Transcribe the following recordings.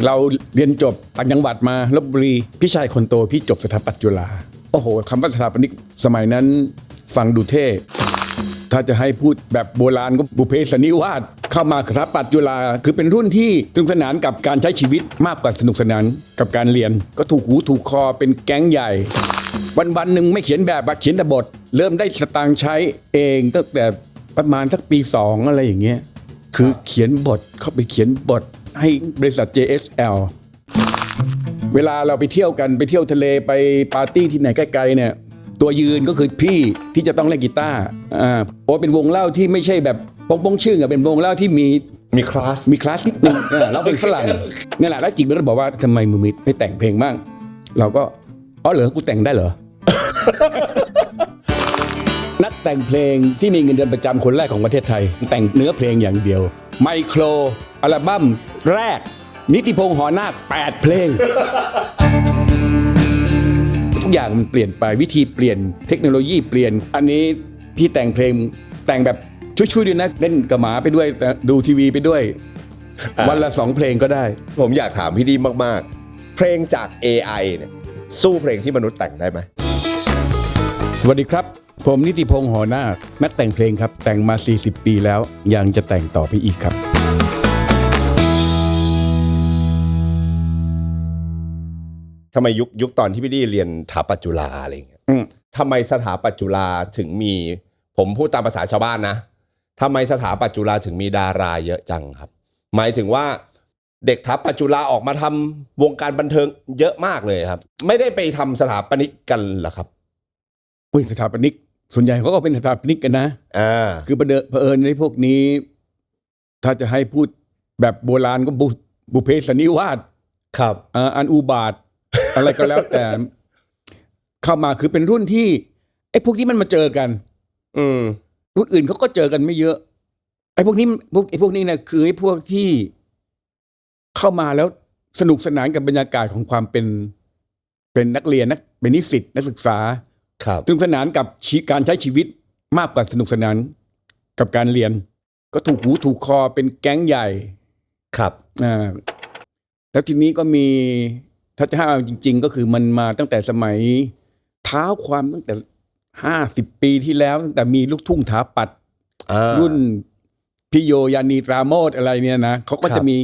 เราเรียนจบต่างจังหวัดมาลพบุรีพี่ชายคนโตพี่จบสถาปัตย์จุฬาโอ้โหคำว่าสถาปนิกสมัยนั้นฟังดูเท่ถ้าจะให้พูดแบบโบราณก็บุพเพสันนิวาสเข้ามาสถาปัตย์จุฬาคือเป็นรุ่นที่สนุกสนานกับการใช้ชีวิตมากกว่าสนุกสนานกับการเรียนก็ถูกหูถูกคอเป็นแก๊งใหญ่วันหนึ่งไม่เขียนแบบเขียนแต่บทเริ่มได้สตางค์ใช้เองตั้งแต่ประมาณสักปี2อะไรอย่างเงี้ยคือเขียนบทเข้าไปเขียนบทให้บริษัท JSL เวลาเราไปเที่ยวกันไปเที่ยวทะเลไปปาร์ตี้ที่ไหนใกล้ๆเนี่ยตัวยืนก็คือพี่ที่จะต้องเล่นกีตาร์เพราะเป็นวงเล่าที่ไม่ใช่แบบป้องชื่อเป็นวงเล่าที่มีคลาสนิดนึงเราเป็นฝรั่งนี่แหละแล้วจิกมันบอกว่าทำไมมึงไม่แต่งเพลงบ้างเราก็อ๋อเหรอกูแต่งได้เหรอ นักแต่งเพลงที่มีเงินเดือนประจำคนแรกของประเทศไทยแต่งเนื้อเพลงอย่างเดียวไมโครอัลบั้มแรกนิติพงษ์หอนาค8 เพลง ทุกอย่างมันเปลี่ยนไปวิธีเปลี่ยนเทคโนโลยีเปลี่ยนอันนี้พี่แต่งเพลงแต่งแบบช่วยๆด้วยนะเล่นกับหมาไปด้วยดูทีวีไปด้วยวันละ2 เพลงก็ได้ผมอยากถามพี่ดีมากๆเพลงจาก AI เนี่ยสู้เพลงที่มนุษย์แต่งได้ไหมสวัสดีครับผมนิติพงษ์หอนาคนักแต่งเพลงครับแต่งมา40 ปีแล้วยังจะแต่งต่อไปอีกครับทำไมยุคตอนที่พี่ดีเรียนสถาปัตย์จุฬาอะไรอย่างเงี้ยทำไมสถาปัตย์จุฬาถึงมีผมพูดตามภาษาชาวบ้านนะทำไมสถาปัตย์จุฬาถึงมีดาราเยอะจังครับหมายถึงว่าเด็กสถาปัตย์จุฬาออกมาทำวงการบันเทิงเยอะมากเลยครับไม่ได้ไปทำสถาปนิกกันเหรอครับสถาปนิกส่วนใหญ่เขาก็เป็นสถาปนิกกันนะคือเผอิญในพวกนี้ถ้าจะให้พูดแบบโบราณก็บุพเพสันนิวาสครับอันอุบาท อะไรก็แล้วแต่เข้ามาคือเป็นรุ่นที่ไอ้พวกนี้มันมาเจอกันรุ่นอื่นเขาก็เจอกันไม่เยอะไอ้พวกนี้นะคือไอ้พวกที่เข้ามาแล้วสนุกสนานกับบรรยากาศของความเป็นนักเรียนเป็นนิสิตนักศึกษาสนุกสนานกับการใช้ชีวิตมากกว่าสนุกสนานกับการเรียนก็ถูกหูถูกคอเป็นแก๊งใหญ่ครับแล้วทีนี้ก็มีถ้าจะให้เอาจริงๆก็คือมันมาตั้งแต่สมัยเท้าความตั้งแต่50 ปีที่แล้วตั้งแต่มีลูกทุ่งถาปัดรุ่นพิโยยานีตราโมดอะไรเนี่ยนะเขาก็จะมี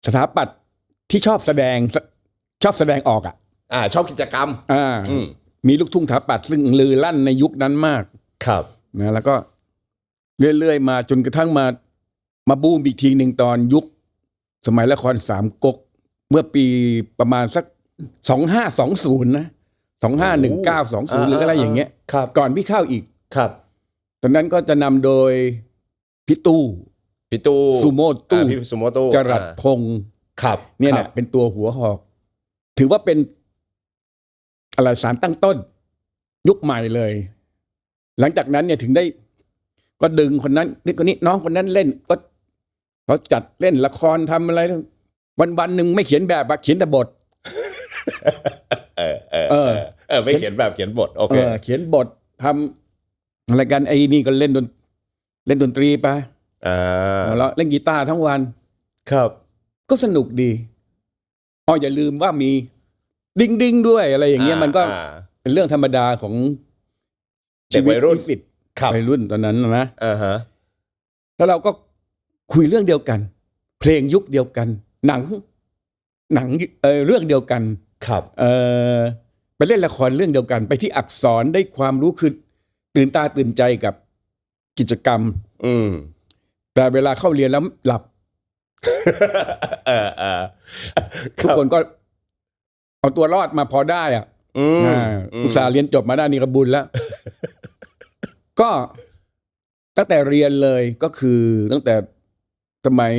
สถาปัตย์ที่ชอบแสดงออกชอบกิจกรรมมีลูกทุ่งถาปัดซึ่งลือลั่นในยุคนั้นมากครับนะแล้วก็เรื่อยๆมาจนกระทั่งมาบูมอีกทีหนึ่งตอนยุคสมัยละคร3 ก๊กเมื่อปีประมาณสัก2520นะ251920หรืออะไรอย่างเงี้ยก่อนพี่เข้าอีกครับตอนนั้นก็จะนำโดยพี่ตู้ซูโม่ตู้จรัสพงศ์เนี่ยแหละเป็นตัวหัวหอกถือว่าเป็นอะไรสารตั้งต้นยุคใหม่เลยหลังจากนั้นเนี่ยถึงได้ก็ดึงคนนั้นคนนี้น้องคนนั้นเล่นก็เขาจัดเล่นละครทำอะไรวันหนึ่งไม่เขียนแบบเขียนแต่บทไม่เขียนแบบเขียนบทโอเคเขียนบททำอะไรกันไอ้นี่ก็เล่นดนตรีไปแล้วเล่นกีตาร์ทั้งวันครับก็สนุกดีอย่าลืมว่ามีดิ้งด้วยอะไรอย่างเงี้ยมันก็เป็นเรื่องธรรมดาของเด็กวัยรุ่นวัยรุ่นตอนนั้นนะแล้วเราก็คุยเรื่องเดียวกันเพลงยุคเดียวกันหนังเรื่องเดียวกันไปเล่นละครเรื่องเดียวกันไปที่อักษรได้ความรู้คือตื่นตาตื่นใจกับกิจกรรมแต่เวลาเข้าเรียนแล้วหลับทุกคนก็เอาตัวรอดมาพอได้อุตส่าห์เรียนจบมาได้นี่ก็บุญแล้ว ก็ตั้งแต่เรียนเลยก็คือตั้งแต่สมัย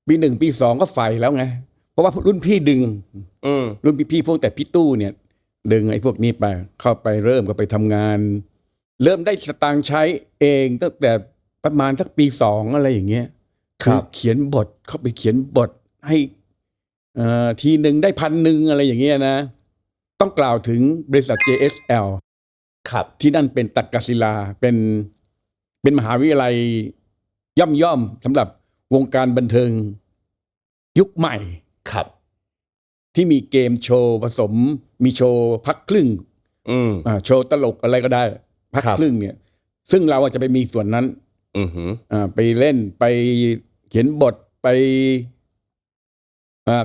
ปี1ปี2ก็ใฝ่แล้วไงเพราะว่ารุ่นพี่ดึงรุ่นพี่พวกแต่พี่ตู้เนี่ยดึงไอ้พวกนี้ไปเข้าไปเริ่มก็ไปทำงานเริ่มได้สตางค์ใช้เองตั้งแต่ประมาณสักปี2อะไรอย่างเงี้ยคือเขียนบทเข้าไปเขียนบทให้ทีหนึ่งได้1,000อะไรอย่างเงี้ยนะต้องกล่าวถึงบริษัท JSL ที่นั่นเป็นตักกศิลาเป็นมหาวิทยาลัยย่อมสำหรับวงการบันเทิงยุคใหม่ ที่มีเกมโชว์ผสมมีโชว์พักครึ่งโชว์ตลกอะไรก็ได้พักครึ่งเนี่ยซึ่งเราจะไปมีส่วนนั้นไปเล่นไปเขียนบทไป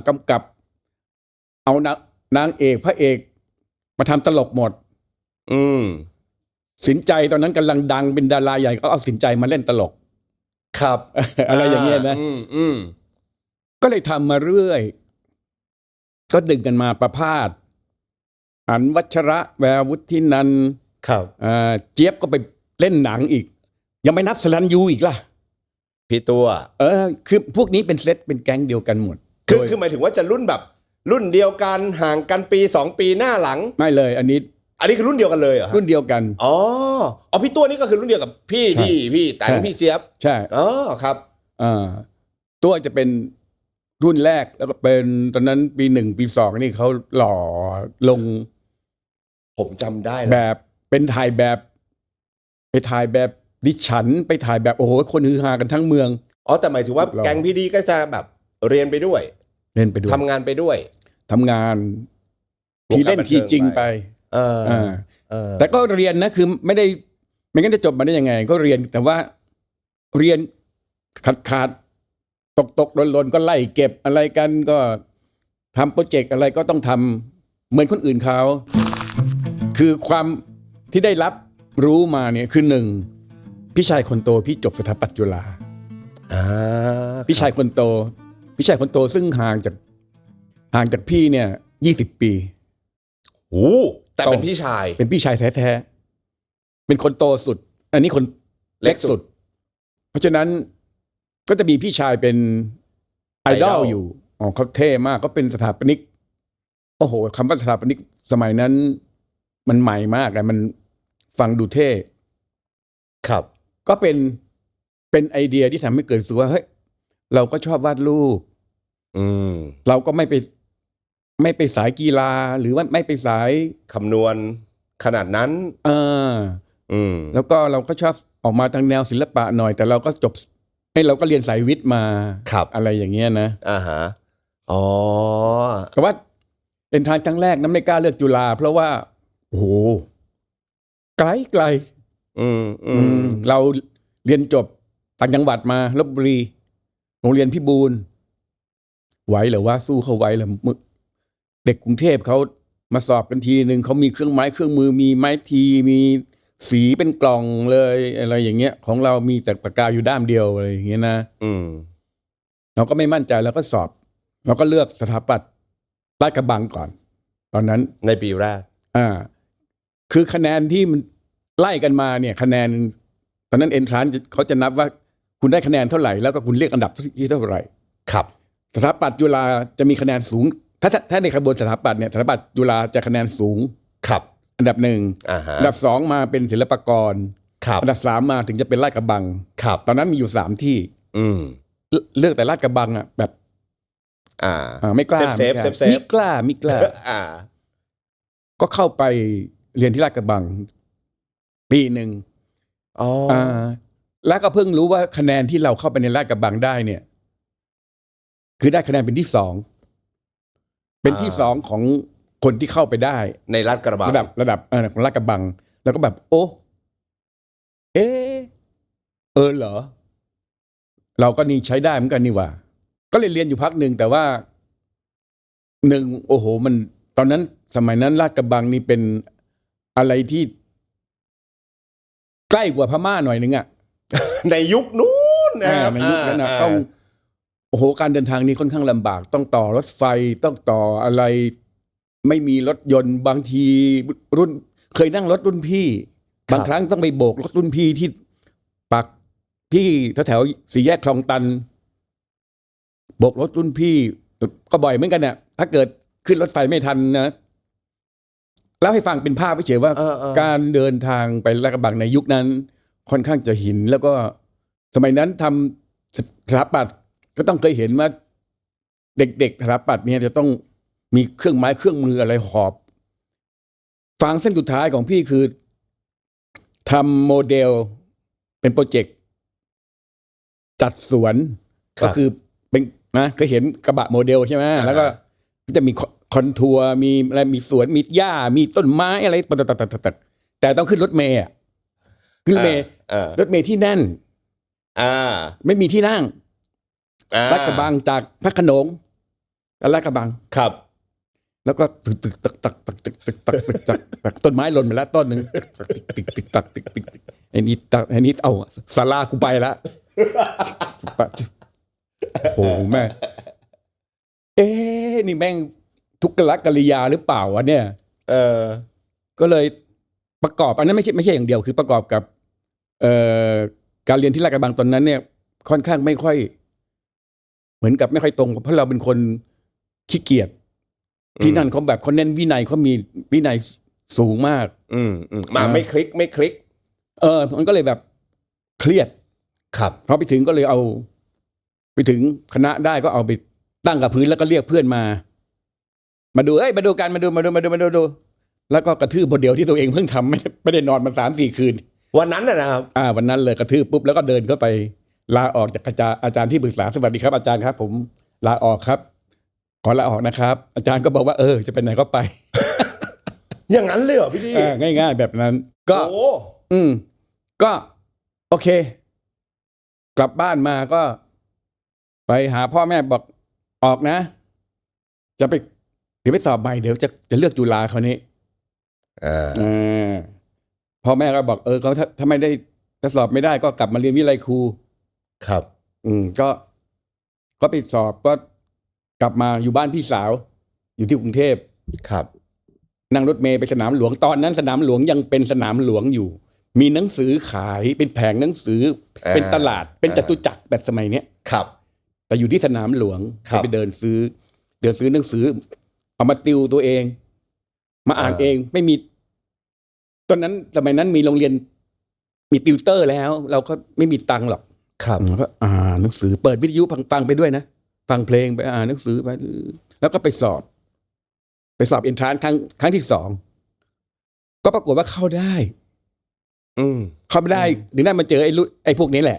กำกับเอานางเอกพระเอกมาทำตลกหมดสินใจตอนนั้นกำลังดังเป็นดาราใหญ่ก็เอาสินใจมาเล่นตลกครับ อะไรอย่างเงี้ยนะก็เลยทำมาเรื่อยก็ดึงกันมาประพาสอันวัชระแวววุฒินันท์ครับเจี๊ยบก็ไปเล่นหนังอีกยังไม่นับสลันยูอีกล่ะพี่ตัวคือพวกนี้เป็นเซตเป็นแก๊งเดียวกันหมดคือหมายถึงว่าจะรุ่นแบบรุ่นเดียวกันห่างกันปี2ปีหน้าหลังไม่เลยอันนี้คือรุ่นเดียวกันเลยเหรอรุ่นเดียวกันอ๋อพี่ตัวนี่ก็คือรุ่นเดียวกับพี่แต่พี่เจี๊ยบใช่ครับตัวจะเป็นรุ่นแรกแล้วก็เป็นตอนนั้นปี1ปี2นี่เขาหล่อลงผมจำได้แบบเป็นถ่ายแบบไปถ่ายแบบดิฉันไปถ่ายแบบโอ้โหคนฮือฮากันทั้งเมืองแต่หมายถึงว่าแก๊งพี่ดีก็จะแบบเรียนไปด้วยทำงานไปด้วยทำงานทีเล่นทีจริงไปแต่ก็เรียนนะคือไม่ได้ไม่งั้นจะจบมาได้ยังไงก็เรียนแต่ว่าเรียนขาดตกหล่นก็ไล่เก็บอะไรกันก็ทำโปรเจกต์อะไรก็ต้องทำเหมือนคนอื่นเขาคือความที่ได้รับรู้มาเนี่ยคือหนึ่งพี่ชายคนโตพี่จบสถาปัตย์จุฬาพี่ชายคนโตซึ่งห่างจากพี่เนี่ย20 ปีแต่เป็นพี่ชายแท้ๆเป็นคนโตสุดอันนี้คนเล็กสุดเพราะฉะนั้นก็จะมีพี่ชายเป็นไอดอลอยู่เขาเท่มากก็เป็นสถาปนิกโอ้โหคำว่าสถาปนิกสมัยนั้นมันใหม่มากมันฟังดูเท่ครับก็เป็นไอเดียที่ทำให้เกิดสุว่าเฮ้ยเราก็ชอบวาดรูปเราก็ไม่ไปสายกีฬาหรือว่าไม่ไปสายคำนวณขนาดนั้นแล้วก็เราก็ชอบออกมาทางแนวศิลปะหน่อยแต่เราก็เราก็เรียนสายวิทย์มาอะไรอย่างเงี้ยนะแต่ว่าเป็นทางครั้งแรกนั้นไม่กล้าเลือกจุฬาเพราะว่าโอ้โหไกลเราเรียนจบต่างจังหวัดมาลพบุรีโรงเรียนพิบูลไหวหรือว่าสู้เขาไหวหรือเด็กกรุงเทพเขามาสอบกันทีนึงเขามีเครื่องไม้เครื่องมือมีไม้ทีมีสีเป็นกล่องเลยอะไรอย่างเงี้ยของเรามีแต่ปากกาอยู่ด้ามเดียวอะไรอย่างเงี้ยนะเราก็ไม่มั่นใจแล้วก็สอบเราก็เลือกสถาปัตย์ลาดกระบังก่อนตอนนั้นในปีแรกคือคะแนนที่มันไล่กันมาเนี่ยคะแนนตอนนั้นเอนทรานซ์เขาจะนับว่าคุณได้คะแนนเท่าไหร่แล้วก็คุณเรียกอันดับที่เท่าไหร่ครับสถาปัตย์จุฬาจะมีคะแนนสูงถ้าในขบวนสถาปัตย์เนี่ยสถาปัตย์จุฬาจะคะแนนสูงครับอันดับ1อันดับ2มาเป็นศิลปากรอันดับ3มาถึงจะเป็นลาดกระบังตอนนั้นมีอยู่3ที่เลือกแต่ลาดกระบังแบบไม่กล้ามิกล้าก็เข้าไปเรียนที่ลาดกระบังปีหนึ่งแล้วก็เพิ่งรู้ว่าคะแนนที่เราเข้าไปในลาดกระบังได้เนี่ยคือได้คะแนนเป็นที่2เป็นที่2ของคนที่เข้าไปได้ในลาดกระบังระดับของลาดกระบังแล้วก็แบบโอ้เหรอเราก็นี่ใช้ได้เหมือนกันนี่ว่าก็เลยเรียนอยู่พักหนึ่งแต่ว่าโอ้โหมันตอนนั้นสมัยนั้นลาดกระบังนี่เป็นอะไรที่ใกล้กว่าพม่าหน่อยนึงในยุคนู้นในยุคนั้นต้องโอ้โหการเดินทางนี้ค่อนข้างลำบากต้องต่อรถไฟต้องต่ออะไรไม่มีรถยนต์บางทีรุ่นเคยนั่งรถรุ่นพี่บางครั้งต้องไปโบกรถรุ่นพี่ที่ปักที่แถวสี่แยกคลองตันโบกรถรุ่นพี่ก็บ่อยเหมือนกันเนี่ยถ้าเกิดขึ้นรถไฟไม่ทันนะแล้วให้ฟังเป็นภาพเฉยว่าการเดินทางไปลาดกระบังในยุคนั้นค่อนข้างจะหินแล้วก็สมัยนั้นทำสถาปัตย์ก็ต้องเคยเห็นว่าเด็กๆสถาปัตย์เนี่ยจะต้องมีเครื่องไม้เครื่องมืออะไรหอบฟางเส้นสุดท้ายของพี่คือทำโมเดลเป็นโปรเจกต์จัดสวนก็คือเป็นนะเคยเห็นกระบะโมเดลใช่ไหมแล้วก็จะมี คอนทัวร์มีอะไรมีสวนมีหญ้ามีต้นไม้อะไรตัดแต่ต้องขึ้นรถเมล์ขึ้นรถเมล์ รถเมล์ที่แน่นไม่มีที่นั่งลาดกระบังจากพระโขนงลาดกระบังครับแล้วก็ตึกตักต้นไม้หล่นไปแล้วต้นหนึ่งตึกไอ้นี่เอาศาลากูไปแล้วโอ้โหแม่นี่แม่งทุกขละกิริยาหรือเปล่าวะเนี่ยก็เลยประกอบอันนั้นไม่ใช่อย่างเดียวคือประกอบกับการเรียนที่ลาดกระบังตอนนั้นเนี่ยค่อนข้างไม่ค่อยเหมือนกับไม่ค่อยตรงเพราะเราเป็นคนขี้เกียจที่นั่นเขาแบบเขาเน้นวินัยเขามีวินัยสูงมากมาไม่คลิกมันก็เลยแบบเครียดครับพอไปถึงก็เลยเอาไปถึงคณะได้ก็เอาไปตั้งกับพื้นแล้วก็เรียกเพื่อนมาดูมาดูกันมาดูแล้วก็กระทืบบทเดียวที่ตัวเองเพิ่งทำไม่ได้นอนมา3-4 คืนวันนั้นนะครับวันนั้นเลยกระทืบปุ๊บแล้วก็เดินเข้าไปลาออกจากอาจารย์ที่ปรึกษาสวัสดีครับอาจารย์ครับผมลาออกครับขอลาออกนะครับอาจารย์ก็บอกว่าจะไปไหนก็ไป อย่างนั้นเลยเหรอพี่ดีง่ายๆแบบนั้นก็ก็โอเคกลับบ้านมาก็ไปหาพ่อแม่บอกออกนะเดี๋ยวไปสอบใหม่เดี๋ยวจะเลือกจุฬาเขานี้พ่อแม่ก็บอกเขาถ้าไม่ได้จะสอบไม่ได้ก็กลับมาเรียนวิทยาลัยครูครับก็ไปสอบก็กลับมาอยู่บ้านพี่สาวอยู่ที่กรุงเทพครับนั่งรถเมล์ไปสนามหลวงตอนนั้นสนามหลวงยังเป็นสนามหลวงอยู่มีหนังสือขายเป็นแผงหนังสือเป็นตลาดเป็นจตุจักรแบบสมัยเนี้ยครับแต่อยู่ที่สนามหลวงไปเดินซื้อหนังสือเอามาติวตัวเองมาอ่านเองไม่มีตอนนั้นสมัยนั้นมีโรงเรียนมีติวเตอร์แล้วเราก็ไม่มีตังค์หรอกครับก็อ่านหนังสือเปิดวิทยุฟังไปด้วยนะฟังเพลงไปอ่านหนังสือไปแล้วก็ไปสอบเอนทรานซ์ครั้งที่2ก็ปรากฏว่าเข้าได้เข้าไม่ได้ถึงได้มาเจอไอ้พวกนี้แหละ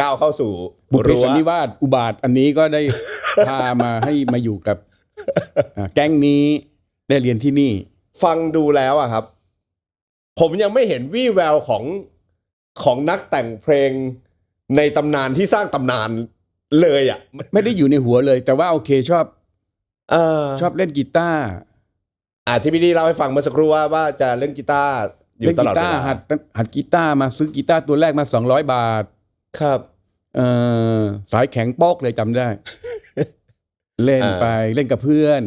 ก้าวเข้าสู่บุพเพสันนิวาสอุบาทอันนี้ก็ได้พามาให้มาอยู่กับแก๊งนี้ได้เรียนที่นี่ฟังดูแล้วอะครับ ผมยังไม่เห็นวี่แววของนักแต่งเพลงในตำนานที่สร้างตำนานเลยอ่ะไม่ได้อยู่ในหัวเลยแต่ว่าโอเคชอบเล่นกีตาร์ที่พี่ดีเล่าให้ฟังเมื่อสักครู่ว่าจะเล่นกีตาร์อยู่ตลอดเวลาหัดกีตาร์มาซื้อกีตาร์ตัวแรกมา200 บาทครับสายแข็งโป๊กเลยจำได้ เล่นไปเล่นกับเพื่อน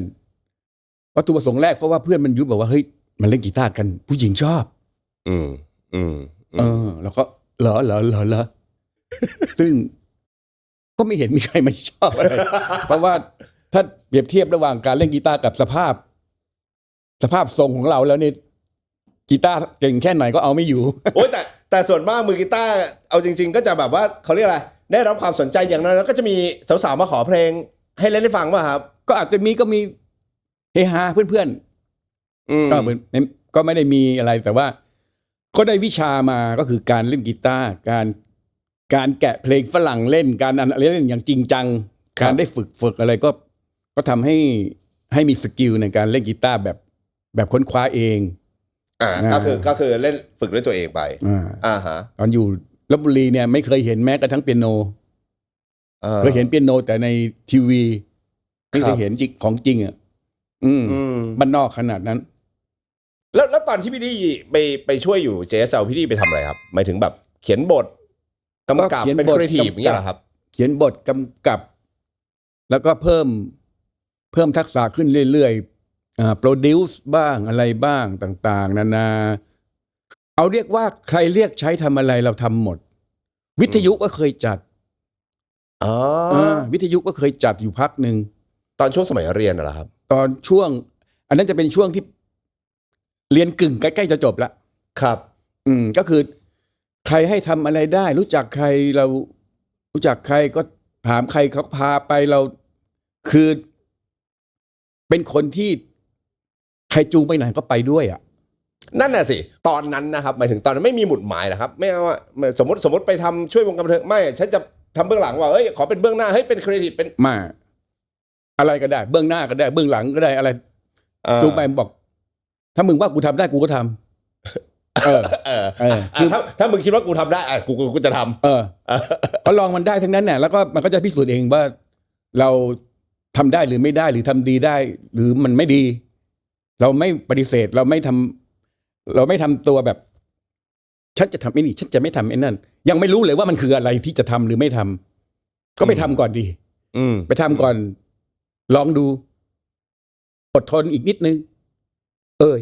วัตถุประสงค์แรกเพราะว่าเพื่อนมันยุบบอกว่าเฮ้ยมันเล่นกีตาร์กันผู้หญิงชอบแล้วก็เหรอซึ่งก็ไม่เห็นมีใครมาชอบอะไรเพราะว่าถ้าเปรียบเทียบระหว่างการเล่นกีตาร์กับสภาพทรงของเราแล้วนี่กีตาร์เก่งแค่ไหนก็เอาไม่อยู่โอ้ยแต่ส่วนมากมือกีตาร์เอาจริงๆก็จะแบบว่าเขาเรียกอะไรได้รับความสนใจอย่างนั้นแล้วก็จะมีสาวๆมาขอเพลงให้เล่นให้ฟังป่ะครับก็อาจจะมีเฮฮาเพื่อนๆก็เหมือนก็ไม่ได้มีอะไรแต่ว่าก็ได้วิชามาก็คือการเล่นกีตาร์การแกะเพลงฝรั่งเล่นการเล่นอย่างจริงจังการได้ฝึกอะไรก็ทำให้มีสกิลในการเล่นกีตาร์แบบค้นคว้าเองก็คือเล่นฝึกด้วยตัวเองไปตอนอยู่ลพบุรีเนี่ยไม่เคยเห็นแม้กระทั่งเปียโนเคยเห็นเปียโนแต่ในทีวีไม่เคยเห็นของจริงบ้านนอกขนาดนั้นแล้วตอนที่พี่ดีไปช่วยอยู่ JSL พี่ดีไปทำอะไรครับหมายถึงแบบเขียนบทกำกับเป็นครีเอทีฟอย่างเงี้ยเหรอครับเขียนบทกำกับแล้วก็เพิ่มทักษะขึ้นเรื่อยๆโปรดิวซ์บ้างอะไรบ้างต่างๆนานาเอาเรียกว่าใครเรียกใช้ทำอะไรเราทำหมดวิทยุก็เคยจัดวิทยุก็เคยจัดอยู่พักหนึ่งตอนช่วงสมัยเรียนเหรอครับตอนช่วงอันนั้นจะเป็นช่วงที่เรียนกึ่งใกล้ๆจะจบแล้วครับก็คือใครให้ทำอะไรได้รู้จักใครเรารู้จักใครก็ถามใครเขาพาไปเราคือเป็นคนที่ใครจูงไปไหนก็ไปด้วยอ่ะนั่นน่ะสิตอนนั้นนะครับหมายถึงตอนนั้นไม่มีหมุดหมายหรอครับไม่เอาว่าสมมติไปทำช่วยวงการบันเทิงไม่ฉันจะทำเบื้องหลังว่าเอ้ยขอเป็นเบื้องหน้าเฮ้ยเป็นครีเอทีฟเป็นมา อะไรก็ได้เบื้องหน้าก็ได้เบื้องหลังก็ได้อะไร ดูไปบอก ถ้ามึงว่ากูทำได้กูก็ทำถ้ามึงคิดว่ากูทำได้กูจะทำก็ลองมันได้ทั้งนั้นเนี่ยแล้วก็มันก็จะพิสูจน์เองว่าเราทำได้หรือไม่ได้หรือทำดีได้ หรือมันไม่ดี เราไม่ปฏิเสธเราไม่ทำตัวแบบฉันจะทำไอ้นี่ฉันจะไม่ทำไอ้นั่นยังไม่รู้เลยว่ามันคืออะไรที่จะทำหรือไม่ทำก็ไปทำก่อนดีไปทำก่อนลองดูอดทนอีกนิดนึงเฮ้ย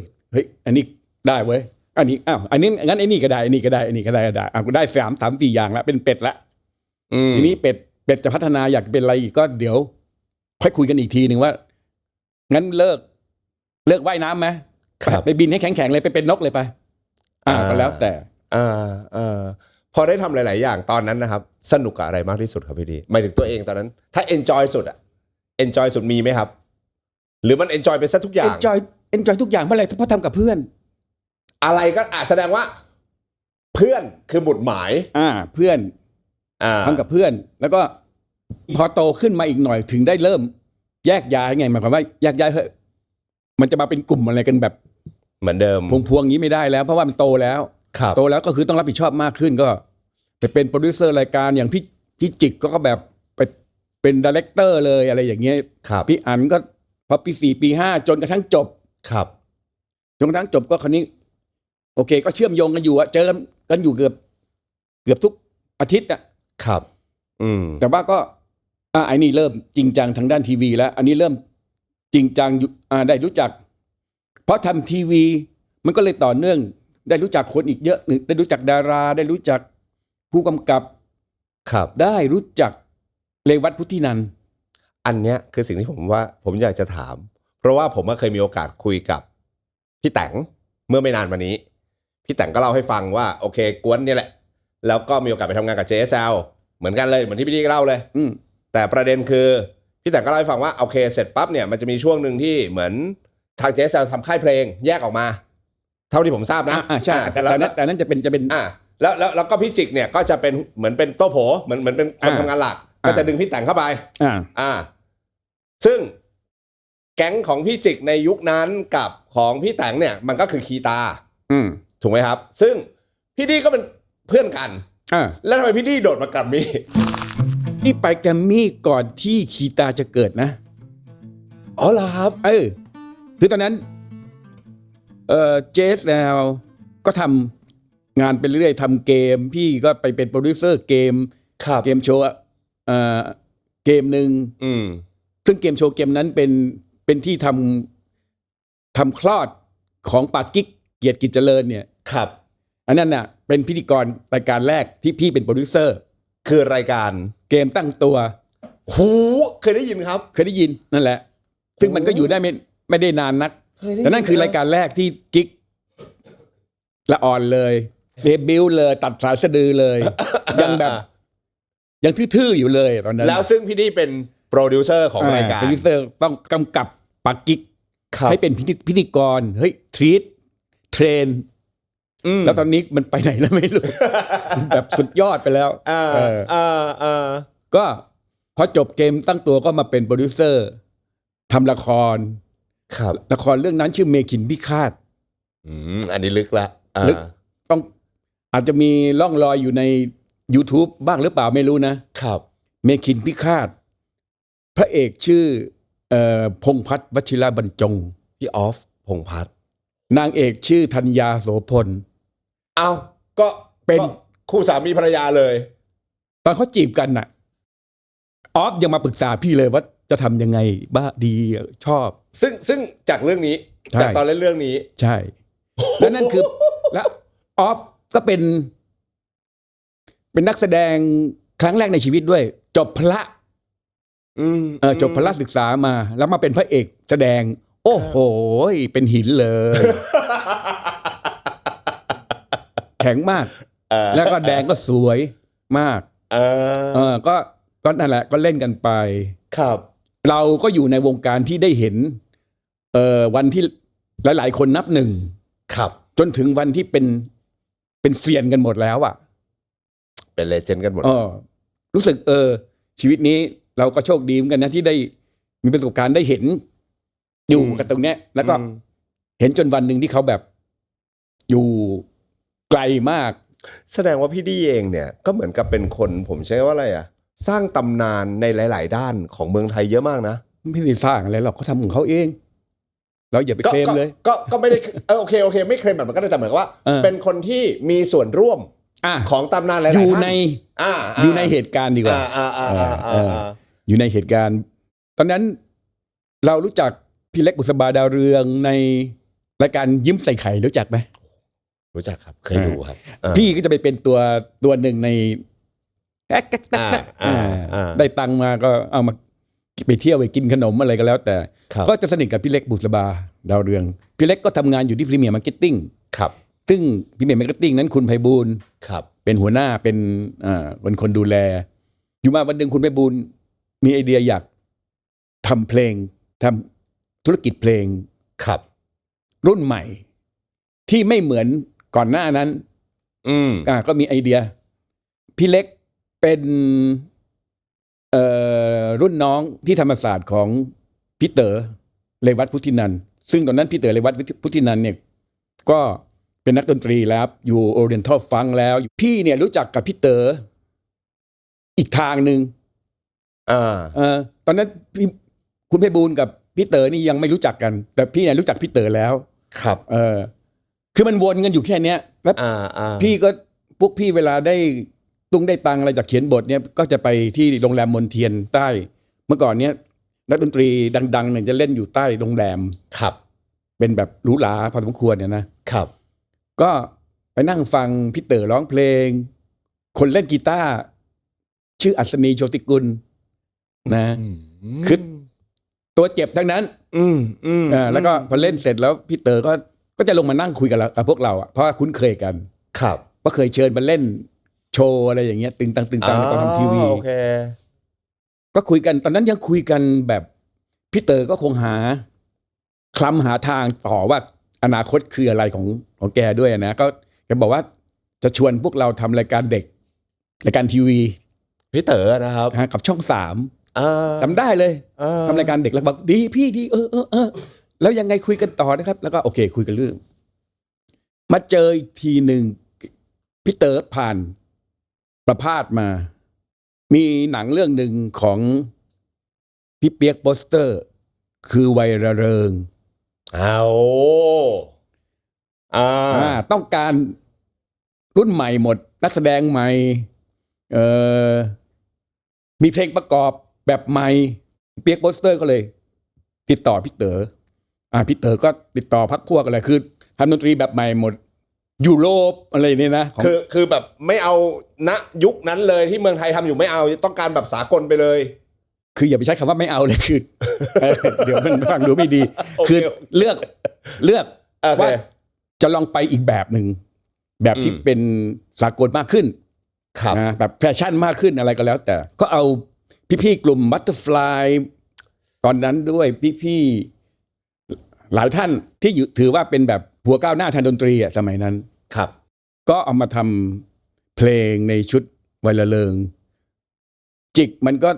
อันนี้ได้เว้ยอันนี้อันนี้งั้นไอ้นี่ก็ได้อันนี้ก็ได้อันนี้ก็ได้กูได้3-4อย่างแล้วเป็นเป็ดละทีนี้เป็ดจะพัฒนาอยากเป็นอะไรอีกก็เดี๋ยวค่อยคุยกันอีกทีหนึ่งว่างั้นเลิกว่ายน้ำไหมไปบินให้แข็งๆเลยไปเป็นนกเลยไปก็แล้วแต่พอได้ทำหลายๆอย่างตอนนั้นนะครับสนุกกับอะไรมากที่สุดครับพี่ดีหมายถึงตัวเองตอนนั้นถ้า enjoy สุดenjoy สุดมีไหมครับหรือมัน enjoy ไปซะทุกอย่าง enjoy ทุกอย่างเมื่อไหร่เพราะทำกับเพื่อนอะไรก็แสดงว่าเพื่อนคือหมุดหมายเพื่อนทำกับเพื่อนแล้วก็พอโตขึ้นมาอีกหน่อยถึงได้เริ่มแยกย้ายไงหมายความว่าแยกย้ายเฮ้ยมันจะมาเป็นกลุ่มอะไรกันแบบเหมือนเดิมพวงนี้ไม่ได้แล้วเพราะว่ามันโตแล้วก็คือต้องรับผิดชอบมากขึ้นก็ไปเป็นโปรดิวเซอร์รายการอย่างพี่จิกก็แบบไปเป็นไดเรคเตอร์เลยอะไรอย่างเงี้ยพี่อั๋นก็พอปี 4 ปี 5จนกระทั่งจบจนกระทั่งจบก็คราวนี้โอเคก็เชื่อมโยงกันอยู่เจอกันอยู่เกือบทุกอาทิตย์แต่ว่าก็ไอ้นี่เริ่มจริงจังทางด้านทีวีแล้วอันนี้เริ่มจริงจังได้รู้จักเพราะทำทีวีมันก็เลยต่อเนื่องได้รู้จักคนอีกเยอะหนึ่งได้รู้จักดาราได้รู้จักผู้กำกับได้รู้จักเรวัตพุทธินันท์อันเนี้ยคือสิ่งที่ผมอยากจะถามเพราะว่าผมเคยมีโอกาสคุยกับพี่แต๋งเมื่อไม่นานมานี้พี่แต๋งก็เล่าให้ฟังว่าโอเคกวนเนี่ยแหละแล้วก็มีโอกาสไปทำงานกับ JSL เหมือนกันเลยเหมือนที่พี่ดีเล่าเลยแต่ประเด็นคือพี่แต่ก็เล่าให้ฟังว่าโอเคเสร็จปั๊บเนี่ยมันจะมีช่วงหนึ่งที่เหมือนทาง JSL ทำค่ายเพลงแยกออกมาเท่าที่ผมทราบนะใช่แต่นั้นจะเป็นแล้วก็พี่จิกเนี่ยก็จะเป็นเหมือนเป็นโต๊ะโผเหมือนเป็นคนทำงานหลักก็จะดึงพี่แต่งเข้าไปซึ่งแก๊งของพี่จิกในยุคนั้นกับของพี่แต่งเนี่ยมันก็คือคีตาถูกไหมครับซึ่งพี่ดีก็เป็นเพื่อนกันแล้วทำไมพี่ดีโดดมากับมี่ที่ไปแกรมมี่ก่อนที่คีตาจะเกิดนะอ๋อเหรอครับคือตอนนั้นเจสแล้วก็ทำงานไปเรื่อยๆทำเกมพี่ก็ไปเป็นโปรดิวเซอร์เกมโชว์เกมหนึ่งซึ่งเกมโชว์เกมนั้นเป็นที่ทำคลอดของปากกิ๊กเกียรติกิจเจริญเนี่ยอันนั้นน่ะเป็นพิธีกรรายการแรกที่พี่เป็นโปรดิวเซอร์คือรายการเกมตั้งตัวเคยได้ยินครับเคยได้ยินนั่นแหละซึ่งมันก็อยู่ได้ไม่ได้นานนักแต่นั่นคือรายการแรกที่กิ๊กละอ่อนเลยเดบิวต์เลยตัดสายสะดือเลยยังแบบยังทื่อๆอยู่เลยตอนนั้นแล้วซึ่งพี่ดีเป็นโปรดิวเซอร์ของรายการโปรดิวเซอร์ต้องกำกับปากกิ๊กให้เป็นพิธีกรเฮ้ยทรีตเทรนแล้วตอนนี้มันไปไหนแล้วไม่รู้ แบบสุดยอดไปแล้วก็พอจบเกมตั้งตัวก็มาเป็นโปรดิวเซอร์ทำละครเรื่องนั้นชื่อเมขินพิฆาตอันนี้ลึกละลึกต้องอาจจะมีร่องรอยอยู่ใน YouTube บ้างหรือเปล่าไม่รู้นะครับเมขินพิฆาตพระเอกชื่อพงษ์พัฒน์วชิรบรรจงพี่ออฟพงษ์พัฒน์นางเอกชื่อธัญญาโสพลก็เป็นคู่สามีภรรยาเลยตอนเขาจีบกันน่ะออฟยังมาปรึกษาพี่เลยว่าจะทำยังไงบ้าดีชอบซึ่งจากเรื่องนี้จากตอนเล่นเรื่องนี้ใช่แล้วนั่นคือแล้วออฟก็เป็นนักแสดงครั้งแรกในชีวิตด้วยจบพละจบพละศึกษามาแล้วมาเป็นพระเอกแสดงโอ้โหเป็นหินเลยแข็งมากแล้วก็แดงก็สวยมากก็นั่นแหละก็เล่นกันไปครับเราก็อยู่ในวงการที่ได้เห็นวันที่หลายๆคนนับหนึ่งครับจนถึงวันที่เป็นเซียนกันหมดแล้วอ่ะเป็นเลเจนด์กันหมดรู้สึกชีวิตนี้เราก็โชคดีเหมือนกันนะที่ได้ มีประสบการณ์ได้เห็นอยู่กับตรงเนี้ยแล้วก็เห็นจนวันหนึ่งที่เขาแบบอยู่ไกลมากแสดงว่าพี่ดี้เองเนี่ยก็เหมือนกับเป็นคนผมใช้ว่าอะไรสร้างตำนานในหลาย ๆ ด้านของเมืองไทยเยอะมากนะไม่ได้สร้างอะไรหรอกเขาทำของเขาเองเราอย่าไปเคลมเลยก็ไม่ได้โอเคไม่เคลมแบบมันก็ได้แต่เหมือนว่าเป็นคนที่มีส่วนร่วมของตำนานหลายๆท่านอยู่ในเหตุการณ์ดีกว่าอยู่ในเหตุการณ์ตอนนั้นเรารู้จักพี่เล็กบุษบาดาวเรืองในรายการยิ้มใส่ไข่รู้จักไหมรู้จักครับเคยดูครับพี่ก็จะไปเป็นตัวหนึ่งในได้ตังมาก็เอามาไปเที่ยวไปกินขนมอะไรก็แล้วแต่ก็จะสนิทกับพี่เล็กบุษบาดาวเรืองพี่เล็กก็ทำงานอยู่ที่พรีเมียร์มาร์เก็ตติ้งซึ่งพรีเมียร์มาร์เก็ตติ้งนั้นคุณไพบูลย์เป็นหัวหน้าเป็นคนดูแลอยู่มาวันหนึ่งคุณไพบูลย์มีไอเดียอยากทำเพลงทำธุรกิจเพลงรุ่นใหม่ที่ไม่เหมือนก่อนหน้านั้นก็มีไอเดียพี่เล็กเป็นรุ่นน้องที่ธรรมศาสตร์ของพี่เต๋อเรวัตพุทธินันท์ซึ่งตอนนั้นพี่เต๋อเรวัตพุทธินันท์เนี่ยก็เป็นนักดนตรีแล้วอยู่ Oriental Funk แล้วพี่เนี่ยรู้จักกับพี่เต๋ออีกทางหนึ่งตอนนั้นคุณไพบูลย์กับพี่เต๋อนี่ยังไม่รู้จักกันแต่พี่เนี่ยรู้จักพี่เต๋อแล้วคือมันวนกันอยู่แค่เนี้ยแล้วพี่ก็พวกพี่เวลาได้ตังอะไรจากเขียนบทเนี่ยก็จะไปที่โรงแรมมนเทียนใต้เมื่อก่อนเนี้ยนักดนตรีดังๆเนี่ยจะเล่นอยู่ใต้โรงแรมเป็นแบบหรูหราพอสมควรเนี่ยนะก็ไปนั่งฟังพี่เต๋อร้องเพลงคนเล่นกีตาร์ชื่ออัศนีโชติกุลนะคือตัวเจ็บทั้งนั้นแล้วก็พอเล่นเสร็จแล้วพี่เต๋อก็จะลงมานั่งคุยกับพวกเราเพราะคุ้นเคยกันก็เคยเชิญมาเล่นโชว์อะไรอย่างเงี้ยตึงตังในตอนทำทีวีก็คุยกันตอนนั้นยังคุยกันแบบพี่เต๋อก็คงหาทางต่อว่าอนาคตคืออะไรของแกด้วยนะก็แกบอกว่าจะชวนพวกเราทำรายการเด็กรายการทีวีพี่เต๋อนะครับกับช่อง3จำได้เลยทำรายการเด็กแล้วบอกดีพี่ดีแล้วยังไงคุยกันต่อนะครับแล้วก็โอเคคุยกันเรื่องมาเจออีกทีหนึ่งพี่เต๋อผ่านประพาสมามีหนังเรื่องหนึ่งของพี่เปียกโปสเตอร์คือวัยระเริงต้องการรุ่นใหม่หมดนักแสดงใหม่มีเพลงประกอบแบบใหม่เปียกโปสเตอร์ก็เลยติดต่อพี่เต๋อพี่เต๋อก็ติดต่อพรรคพวกอะไรคือทำดนตรีแบบใหม่หมดยุโรปอะไรนี่นะคือแบบไม่เอาณยุคนั้นเลยที่เมืองไทยทำอยู่ไม่เอาต้องการแบบสากลไปเลยคืออย่าไปใช้คำว่าไม่เอาเลยคือ เดี๋ยวมันฟังดูไม่ดี คือเลือกว่าจะลองไปอีกแบบหนึ่งแบบที่เป็นสากลมากขึ้นนะแบบแฟชั่นมากขึ้นอะไรก็แล้วแต่ก็เอาพี่ๆกลุ่มบัตเตอร์ฟลายตอนนั้นด้วยพี่ๆหลายท่านที่ถือว่าเป็นแบบหัวก้าวหน้าทางดนตรีสมัยนั้นก็เอามาทำเพลงในชุดวัยระเริงจิกมันก็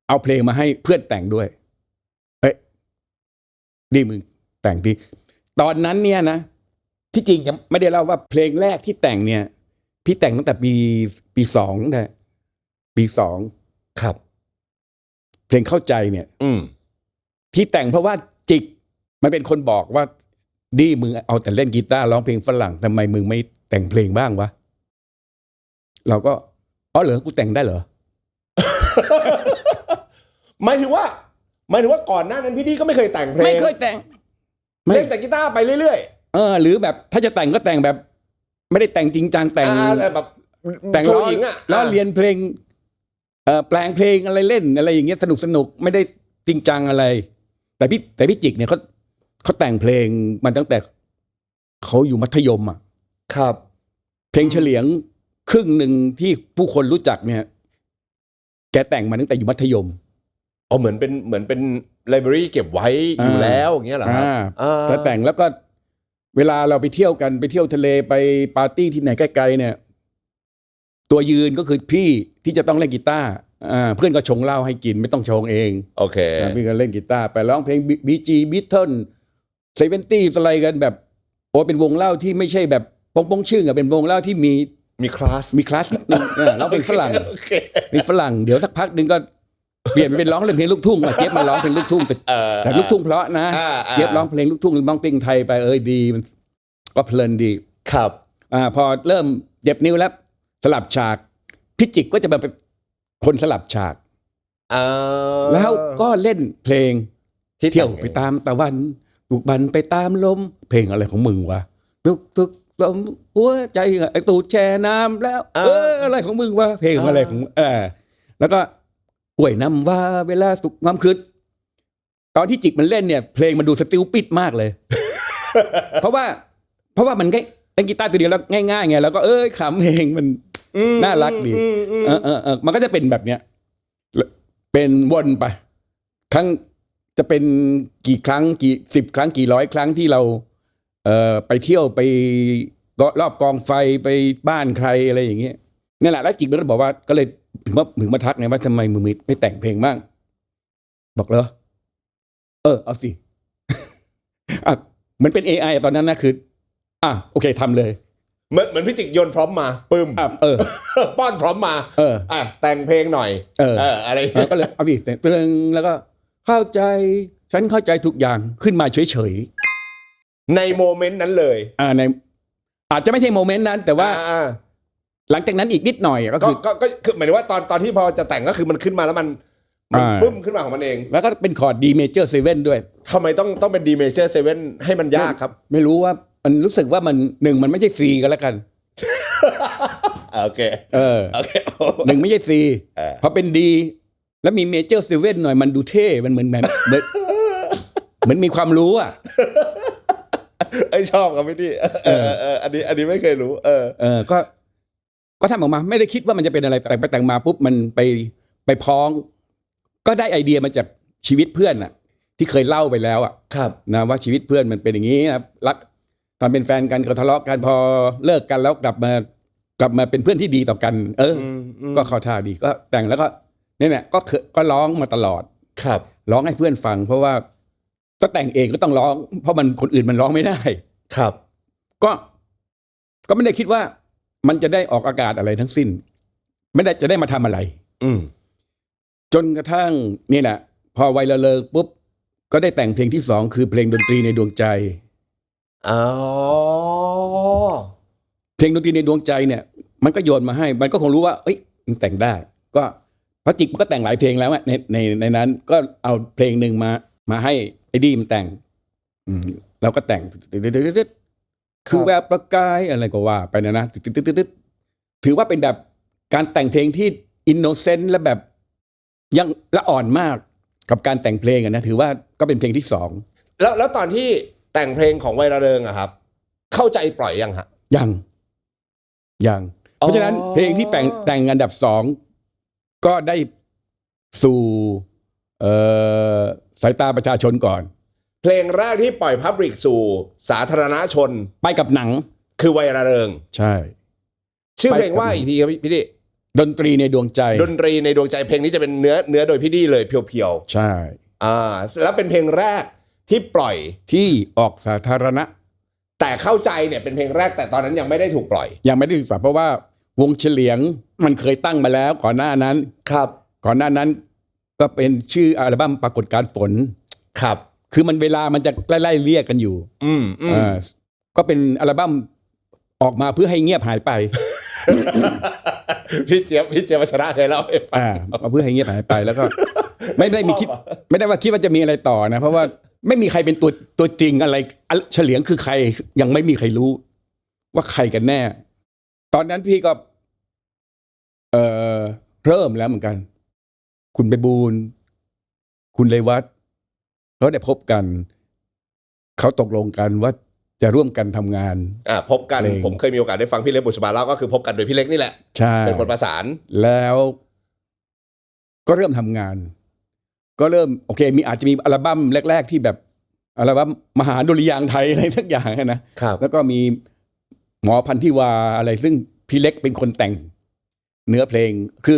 เอาเพลงมาให้เพื่อนแต่งด้วยดีมึงแต่งดีตอนนั้นเนี่ยนะที่จริงยังไม่ได้เล่าว่าเพลงแรกที่แต่งเนี่ยพี่แต่งตั้งแต่ปี2แต่ปี2เพลงเข้าใจเนี่ยพี่แต่งเพราะว่าจิกมันเป็นคนบอกว่าดีมึงเอาแต่เล่นกีตาร์ร้องเพลงฝรั่งทำไมมึงไม่แต่งเพลงบ้างวะเราก็เหรอกูแต่งได้เหรอ หมายถึงว่าก่อนหน้านั้นพี่ดีก็ไม่เคยแต่งเพลงไม่เคยแต่งเล่นแต่กีตาร์ไปเรื่อยๆหรือแบบถ้าจะแต่งก็แต่งแบบไม่ได้แต่งจริงจังแต่งแบบแต่งร้องแล้วเรียนเพลงแปลงเพลงอะไรเล่นอะไรอย่างเงี้ยสนุกไม่ได้จริงจังอะไรแต่พี่จิกเนี่ยเขาแต่งเพลงมันตั้งแต่เขาอยู่มัธยมเพลงเฉลียงครึ่งหนึ่งที่ผู้คนรู้จักเนี่ยแกแต่งมาตั้งแต่อยู่มัธยมเหมือนเป็นไลบรารีเก็บไว้อยู่แล้วอย่างเงี้ยเหรอครับแล้วแต่งแล้วก็เวลาเราไปเที่ยวกันไปเที่ยวทะเลไปปาร์ตี้ที่ไหนใกล้ๆเนี่ยตัวยืนก็คือพี่ที่จะต้องเล่นกีตาร์ เพื่อนก็ชงเหล้าให้กินไม่ต้องชงเอง โอเค พี่ก็เล่นกีตาร์ไปร้องเพลงบีจีบิทเทิล70อะไรกันแบบโอ้เป็นวงเหล้าที่ไม่ใช่แบบปงชื่อเป็นวงเหล้าที่มีคลาส มีคลาสนิดนึงร้องเพลงฝรั่ง โอเค มีฝรั่งเดี๋ยวสักพักนึงก็เปลี่ยนไปเป็นร้องเพลงลูกทุ่งเจี๊ยบมาร้องเพลงลูกทุ่งแต่ลูกทุ่งเพราะนะเจี๊ยบร้องเพลงลูกทุ่งร้องเพลงไทยไปดีมันก็เพลินดี ครับ พอเริ่มเจ็บนิ้วแล้วสลับฉากพิจิกก็จะมาเป็นคนสลับฉากแล้วก็เล่นเพลงที่เที่ยวไปตามตะวันถูกบันไปตามลมเพลงอะไรของมึงวะตึกลมหัวใจไอ้ตูดแช่น้ำแล้วอะไรของมึงวะเพลงอะไรของแล้วก็กล้วยน้ำว่าเวลาสุกความคืดตอนที่จิกมันเล่นเนี่ยเพลงมันดูสติลปิดมากเลย เพราะว่ามันง่ายเล่นกีตาร์ตัวเดียวแล้วง่ายๆไงแล้วก็ขำเพลงมันน่ารักดีมันก็จะเป็นแบบเนี้ยเป็นวนไปครั้งจะเป็นกี่ครั้งกี่10 ครั้งกี่ร้อยครั้งที่เราไปเที่ยวไปรอบกองไฟไปบ้านใครอะไรอย่างเงี้ยนี่แหละแล้วจิกมันก็บอกว่าก็เลยถึงมาทักไงว่าทำไมมึงไม่แต่งเพลงบ้างบอกเหรอเอาสิ เหมือนเป็น AI ตอนนั้นนะคือโอเคทำเลยเหมือนพี่จิกโยนพร้อมมาปึ้มป้อนพร้อมมาแต่งเพลงหน่อยอะไรก็เลยเอาสิแต่งเพลงแล้วก็เข้าใจฉันเข้าใจทุกอย่างขึ้นมาเฉยๆในโมเมนต์นั้นเลยในอาจจะไม่ใช่โมเมนต์นั้นแต่ว่าหลังจากนั้นอีกนิดหน่อยก็คือหมายถึงว่าตอนที่พอจะแต่งก็คือมันขึ้นมาแล้วมันฟึ่มขึ้นมาของมันเองแล้วก็เป็นคอร์ด D major 7ด้วยทำไมต้องเป็น D major 7ให้มันยากครับไม่รู้ว่ามันรู้สึกว่ามันมันไม่ใช่ C กันแล้วกันโอเคโอเค1ไม่ใช่ C พอเป็น D แล้วมี major 7หน่อยมันดูเท่มันเหมือนมีความรู้ชอบครับพี่ดิอันนี้ไม่เคยรู้ก็ทำออกมาไม่ได้คิดว่ามันจะเป็นอะไรแต่ไปแต่งมาปุ๊บมันไปพ้องก็ได้ไอเดียมาจากชีวิตเพื่อนที่เคยเล่าไปแล้วครับนะว่าชีวิตเพื่อนมันเป็นอย่างนี้นะรักตอนเป็นแฟนกันก็ทะเลาะกันพอเลิกกันแล้วกลับมาเป็นเพื่อนที่ดีต่อกันก็เข้าท่าดีก็แต่งแล้วก็เนี่ยก็ร้องมาตลอดครับร้องให้เพื่อนฟังเพราะว่าก็แต่งเองก็ต้องร้องเพราะมันคนอื่นมันร้องไม่ได้ครับก็ไม่ได้คิดว่ามันจะได้ออกอากาศอะไรทั้งสิ้นไม่ได้จะได้มาทำอะไรจนกระทั่งนี่แหละพอวัยละเลงปุ๊บก็ได้แต่งเพลงที่2คือเพลงดนตรีในดวงใจเพลงดนตรีในดวงใจเนี่ยมันก็โยนมาให้มันก็คงรู้ว่ามันแต่งได้ก็เพราะจิกมันก็แต่งหลายเพลงแล้วในนั้นก็เอาเพลงหนึ่งมาให้ไอ้ดีมันแต่งเราก็แต่งคือแววประกายอะไรก็ว่าไปนะถือว่าเป็นแบบการแต่งเพลงที่อินโนเซนต์และแบบยังละอ่อนมากกับการแต่งเพลงนะถือว่าก็เป็นเพลงที่2แล้วตอนที่แต่งเพลงของวัยระเริงครับเข้าใจปล่อยยังฮะยังเพราะฉะนั้นเพลงที่แต่งอันดับ2ก็ได้สู่สายตาประชาชนก่อนเพลงแรกที่ปล่อยพับลิกสู่สาธารณชนไปกับหนังคือวัยระเริงใช่ชื่อเพลงว่าอีกทีครับพี่ดิดนตรีในดวงใจดนตรีในดวงใจเพลงนี้จะเป็นเนื้อโดยพี่ดิเลยเพียวๆใช่แล้วเป็นเพลงแรกที่ปล่อยที่ออกสาธารณะแต่เข้าใจเนี่ยเป็นเพลงแรกแต่ตอนนั้นยังไม่ได้ถูกปล่อยยังไม่ได้ถูกปล่อยเพราะว่าวงเฉลียงมันเคยตั้งมาแล้วก่อนหน้านั้นครับก่อนหน้านั้นก็เป็นชื่ออัลบั้มปรากฏการณ์ฝนครับคือมันเวลามันจะไล่เรียกกันอยู่ก็เป็นอัลบั้มออกมาเพื่อให้เงียบหายไป พี่เจี๊ยบวัชระเคยเล่าให้ฟังเพื่อให้เงียบหายไปแล้วก็ไม่ได้มีคิดไม่ได้ว่าคิดว่าจะมีอะไรต่อนะเพราะว่าไม่มีใครเป็นตัวจริงอะไรเฉลียงคือใครยังไม่มีใครรู้ว่าใครกันแน่ตอนนั้นพี่ก็เริ่มแล้วเหมือนกันคุณไปบูลคุณเลวัตเขาได้พบกันเขาตกลงกันว่าจะร่วมกันทำงานพบกันผมเคยมีโอกาสได้ฟังพี่เล็กบุษบาเล่าก็คือพบกันโดยพี่เล็กนี่แหละใช่เป็นคนประสานแล้วก็เริ่มทำงานก็เริ่มโอเคอาจจะมีอัลบั้มแรกๆที่แบบอัลบั้มมหาดุริยางค์ไทยอะไรทุกอย่างนะแล้วก็มีหมอพันธิวาอะไรซึ่งพี่เล็กเป็นคนแต่งเนื้อเพลงคือ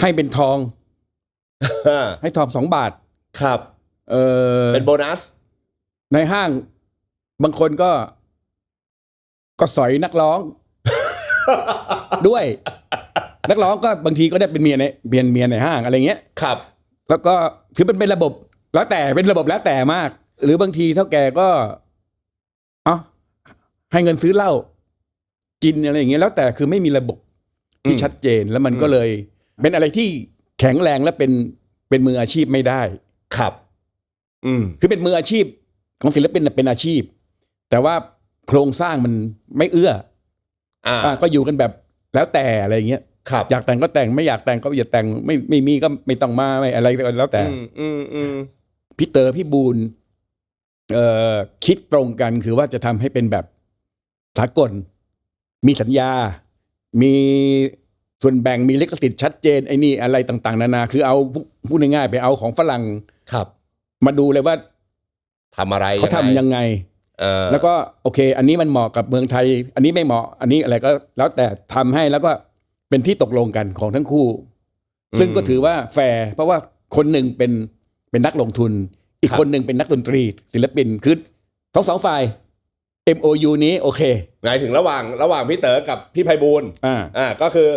ให้เป็นทอง ให้ทอง2 บาท ครับ เป็นโบนัส ในห้างบางคนก็สอยนักร้อง ด้วย นักร้องก็บางทีก็ได้เป็นเมียในห้างอะไรเงี้ย ครับ แล้วก็คือเป็นระบบแล้วแต่เป็นระบบแล้วแต่มาก หรือบางทีเท่าแก่ก็ให้เงินซื้อเหล้ากินอะไรอย่างเงี้ยแล้วแต่คือไม่มีระบบที่ชัดเจนแล้วมันก็เลยเป็นอะไรที่แข็งแรงและเป็นมืออาชีพไม่ได้ ครับ คือเป็นมืออาชีพของศิลปินเป็นอาชีพ แต่ว่าโครงสร้างมันไม่เอื้อก็อยู่กันแบบแล้วแต่อะไรอย่างเงี้ยอยากแต่งก็แต่งไม่อยากแต่งก็อย่าแต่งไม่มีก็ไม่ต้องมาไม่อะไรแล้วแต่พี่เต๋อพี่บูลคิดตรงกันคือว่าจะทำให้เป็นแบบสากลมีสัญญามีส่วนแบ่งมีลิขสิทธิ์ชัดเจนไอ้นี่อะไรต่างๆนานาคือเอาพูดง่ายๆไปเอาของฝรั่งมาดูเลยว่าทำอะไรเขาทำยังไงแล้วก็โอเคอันนี้มันเหมาะกับเมืองไทยอันนี้ไม่เหมาะอันนี้อะไรก็แล้วแต่ทำให้แล้วก็เป็นที่ตกลงกันของทั้งคู่ซึ่งก็ถือว่าแฟร์เพราะว่าคนหนึ่งเป็นนักลงทุนอีกคนหนึ่งเป็นนักดนตรีศิลปินคือทั้ง2 ฝ่าย MOU นี้โอเคหมายถึงระหว่างพี่เต๋อกับพี่ไพบูลย์ก็คือ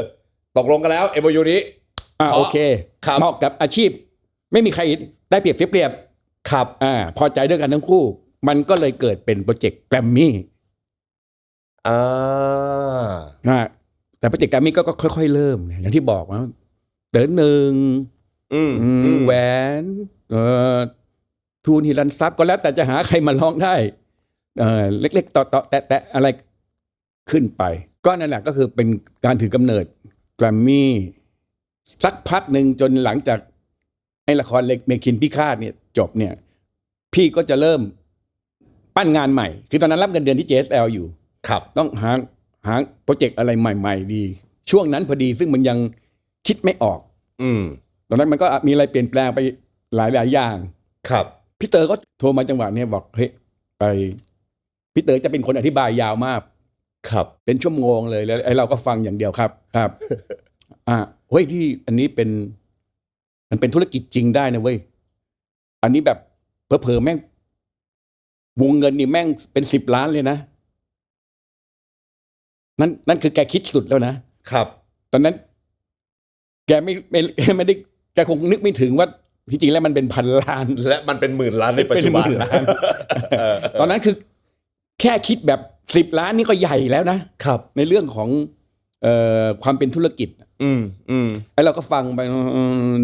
ตกลงกันแล้ว MOU นี้โอเคเหมาะกับอาชีพไม่มีใครได้เปรียบเสียเปรียบครับพอใจด้วยกันทั้งคู่มันก็เลยเกิดเป็นโปรเจกต์แกรมมี่แต่โปรเจกต์แกรมมี่ก็ค่อยๆเริ่มอย่างที่บอกว่าเต๋อหนึ่งแหวนทูนหิรันทรัพย์ก็แล้วแต่จะหาใครมาร้องได้เล็กๆต่อแตะอะไรขึ้นไปก็นั่นแหละก็คือเป็นการถือกำเนิดแกรมมี่สักพักหนึ่งจนหลังจากไอ้ละครเมคินพิฆาตเนี่ยจบเนี่ยพี่ก็จะเริ่มปั้นงานใหม่คือตอนนั้นรับเงินเดือนที่ JSL อยู่ต้องหาโปรเจกต์อะไรใหม่ๆดีช่วงนั้นพอดีซึ่งมันยังคิดไม่ออกตอนนั้นมันก็มีอะไรเปลี่ยนแปลงไปหลายอย่างพี่เต๋อก็โทรมาจังหวะนี้บอกเฮ้ยไปพี่เต๋อจะเป็นคนอธิบายยาวมากเป็นชั่วโมงเลยแล้วไอ้เราก็ฟังอย่างเดียวครับเฮ้ยที่อันนี้มันเป็นธุรกิจจริงได้นะเว้ยอันนี้แบบเผลอๆแม่งวงเงินนี่แม่งเป็น10 ล้านเลยนะนั่นคือแกคิดสุดแล้วนะครับตอนนั้นแกไม่ได้แกคงนึกไม่ถึงว่าจริงๆแล้วมันเป็นพันล้านและมันเป็นหมื่นล้านในปัจจุบัน ตอนนั้นคือแค่คิดแบบ10 ล้านนี่ก็ใหญ่แล้วนะครับในเรื่องของความเป็นธุรกิจไอ้เราก็ฟังไป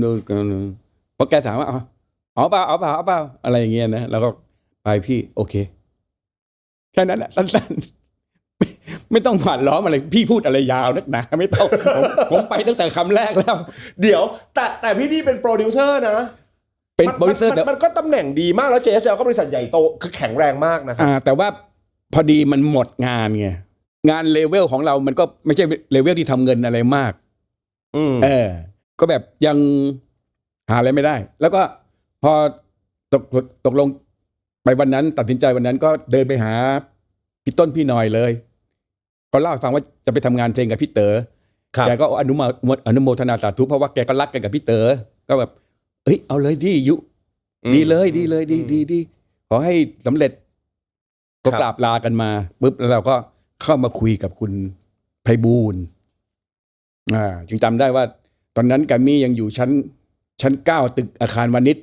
ดูพอแกถามว่าเอาเปล่าอะไรอย่างเงี้ยนะเราก็ไปพี่โอเคแค่นั้นแหละสั้นๆไม่ต้องผ่านล้อมอะไรพี่พูดอะไรยาวนักหนาไม่ต้องผมไปตั้งแต่คำแรกแล้วเดี๋ยวแต่พี่นี่เป็นโปรดิวเซอร์นะเป็นโปรดิวเซอร์มันก็ตำแหน่งดีมากแล้ว JSL ก็บริษัทใหญ่โตคือแข็งแรงมากนะครับแต่ว่าพอดีมันหมดงานไงงานเลเวลของเรามันก็ไม่ใช่เลเวลที่ทำเงินอะไรมากก็แบบยังหาอะไรไม่ได้แล้วก็พอตกลงไปวันนั้นตัดสินใจวันนั้นก็เดินไปหาพี่ต้นพี่หน่อยเลยก็เล่าให้ฟังว่าจะไปทำงานเพลงกับพี่เต๋อแกก็อนุโมทนาสาธุเพราะว่าแกก็รักกันกับพี่เต๋อก็แบบเฮ้ยเอาเลยดีเลยดีขอให้สำเร็จก็กราบลากันมาปุ๊บแล้วเราก็เข้ามาคุยกับคุณไพบูลย์จึงจำได้ว่าตอนนั้นแกรมมี่ยังอยู่ชั้น9ตึกอาคารวานิช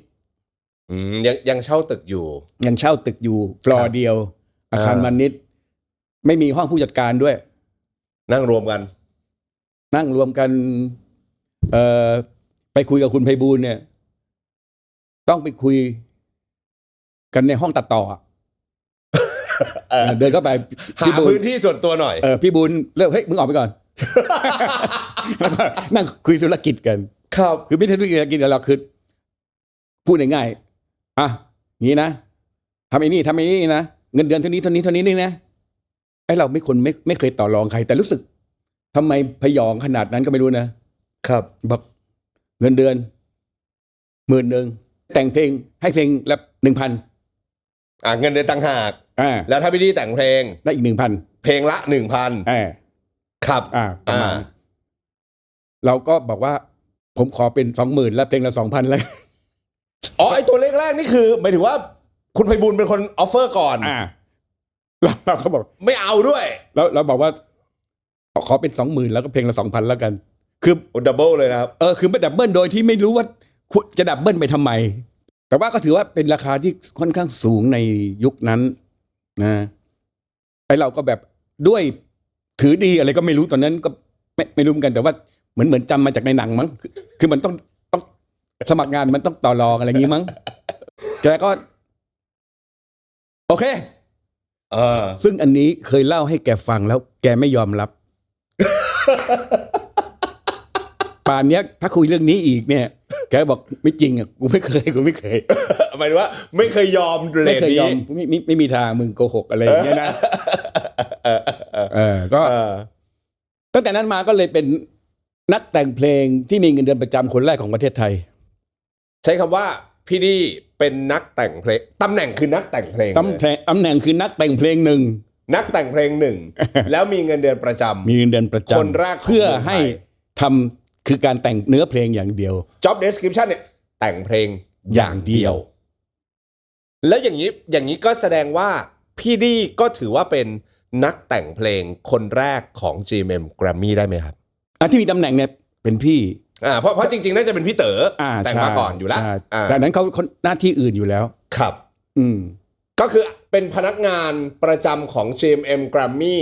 ยังเช่าตึกอยู่ฟลอร์เดียวอาคารวานิชไม่มีห้องผู้จัดการด้วยนั่งรวมกันไปคุยกับคุณไพบูลย์เนี่ยต้องไปคุยกันในห้องตัดต่อเดินเข้าไปหาพื้นที่ส่วนตัวหน่อยพี่บูลย์เลิกเฮ้ยมึงออกไปก่อนแล้วก็นั่งคุยธุรกิจกันครับคือไม่ใช่ธุรกิจเราคือพูดง่ายๆงี้นะทำไอ้นี่นะเงินเดือนเท่านี้นี่นะไอ้เราไม่เคยต่อรองใครแต่รู้สึกทำไมพยองขนาดนั้นก็ไม่รู้นะครับบอกเงินเดือน10,000แต่งเพลงให้เพลงละ 1,000 เงินเดือนต่างหากแล้วถ้าพี่ดีแต่งเพลงได้อีก 1,000 เพลงละ 1,000ครับเราก็บอกว่า ผมขอเป็น 20,000 แล้วเพลงละ 2,000 แล้ว อ๋อไอตัวเลขแรกนี่คือหมายถึงว่าคุณไพบูลย์เป็นคนออฟเฟอร์ก่อน แล้วเราก็บอก ไม่เอาด้วย แล้วเราบอกว่าขอเป็น 20,000 แล้วก็เพลงละ 2,000 แล้วกัน คือ ดับเบิลเลยนะครับ คือไม่ดับเบิลโดยที่ไม่รู้ว่าจะดับเบิลไปทำไม แต่ว่าก็ถือว่าเป็นราคาที่ค่อนข้างสูงในยุคนั้นนะไอเราก็แบบด้วยถือดีอะไรก็ไม่รู้ตอนนั้นก็ไม่รู้เหมือนกันแต่ว่าเหมือนจำมาจากในหนังมั้งคือมันต้องสมัครงานมันต้องต่อรองอะไรอย่างงี้มั้งแกก็ โอเคซึ่งอันนี้เคยเล่าให้แกฟังแล้วแกไม่ยอมรับ ป่านเนี้ยถ้าคุยเรื่องนี้อีกเนี่ยแกบอกไม่จริงอ่ะกูไม่เคย หมายถึงว่าไม่เคยยอมเร ไม่ ท เคยยอ นี้ มไม่มีทางมึงโกหกอะไรอย่างเงี้ยนะก็ตั้งแต่นั้นมาก็เลยเป็นนักแต่งเพลงที่มีเงินเดือนประจำคนแรกของประเทศไทย ใช้คำว่าพี่ดีเป็นนักแต่งเพลงตำแหน่งคือนักแต่งเพลง ตำแหน่งคือนักแต่งเพลงหนึ่ง นักแต่งเพลงหนึ่ง แล้วมีเงินเดือนประจำ มีเงินเดือนประจำ คนแรกของ เพื่อ เมืองไทย ให้ทำคือการแต่งเนื้อเพลงอย่างเดียว job description เนี่ยแต่งเพลงอย่างเดียว แล้วอย่างนี้ก็แสดงว่าพี่ดีก็ถือว่าเป็นนักแต่งเพลงคนแรกของ GMM Grammy ได้ไหมครับ ที่มีตำแหน่งเนี่ยเป็นพี่ เพราะจริงๆน่าจะเป็นพี่เต๋อแต่งมาก่อนอยู่แล้ว แต่นั้นเขาหน้าที่อื่นอยู่แล้ว ครับ ก็คือเป็นพนักงานประจำของ GMM Grammy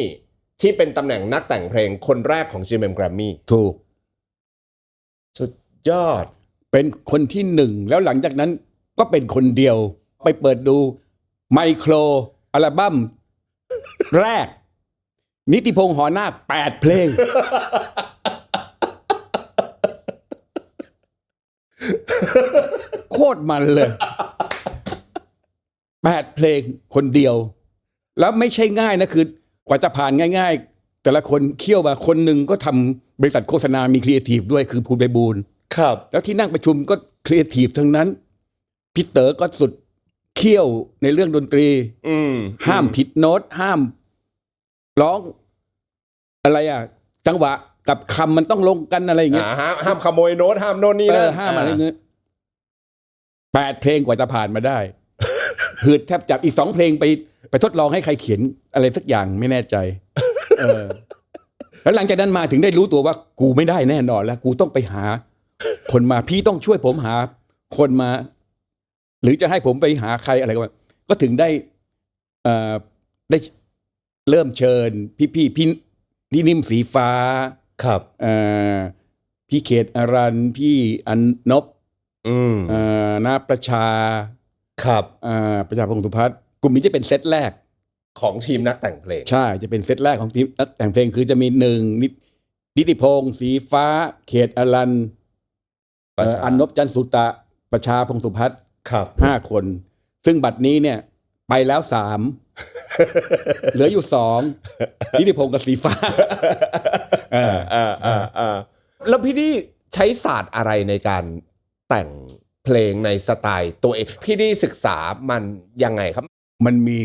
ที่เป็นตำแหน่งนักแต่งเพลงคนแรกของ GMM Grammy ถูก สุดยอด เป็นคนที่หนึ่งแล้วหลังจากนั้นก็เป็นคนเดียวไปเปิดดูไมโครอัลบั้มแรก นิติพงษ์หอนาค8 เพลง โคตรมันเลย 8 เพลงคนเดียว แล้วไม่ใช่ง่ายนะคือกว่าจะผ่านง่ายๆ แต่ละคนเคี่ยวมาคนหนึ่งก็ทำบริษัทโฆษณามีครีเอทีฟด้วยคือภูมิไพบูลย์ ครับ แล้วที่นั่งประชุมก็ครีเอทีฟทั้งนั้นพี่เต๋อก็สุดเคี่ยวในเรื่องดนตรีห้ามผิดโน้ตห้ามร้องอะไรจังหวะกับคำมันต้องลงกันอะไรอย่างเงี้ย ห้ามขโมยโน้ตห้ามโน่นนี่นั่น ห้ามอะไรเงี้ย8 เพลงกว่าจะผ่านมาได้ คือแทบจับอีก2 เพลงไปทดลองให้ใครเขียนอะไรสักอย่างไม่แน่ใจแล้วหลังจากนั้นมาถึงได้รู้ตัวว่ากูไม่ได้แน่นอนแล้วกูต้องไปหาคนมาพี่ต้องช่วยผมหาคนมา หรือจะให้ผมไปหาใครอะไรก็ถึงได้ได้เริ่มเชิญพี่นิ่มสีฟ้า ครับ พี่เขตอรัญพี่อันนบนาประชา ครับ ประชาพงศ์สุพัฒน์กลุ่มนี้จะเป็นเซตแรก ของทีมนักแต่งเพลง ใช่จะเป็นเซตแรกของทีมนักแต่งเพลงคือจะมีนิติพงศ์สีฟ้า เขตอรัญอันนบจันทร์สุตะประชาพงศ์สุพัฒน์ ครับ 5 คน ซึ่งบัดนี้เนี่ยไปแล้ว 3 เหลืออยู่2นิติพงศ์กับสีฟ้า แล้วพี่ดีใช้ศาสตร์อะไรในการแต่งเพลงในสไตล์ตัวเองพี่ดีศึกษามันยังไงครับ มันมี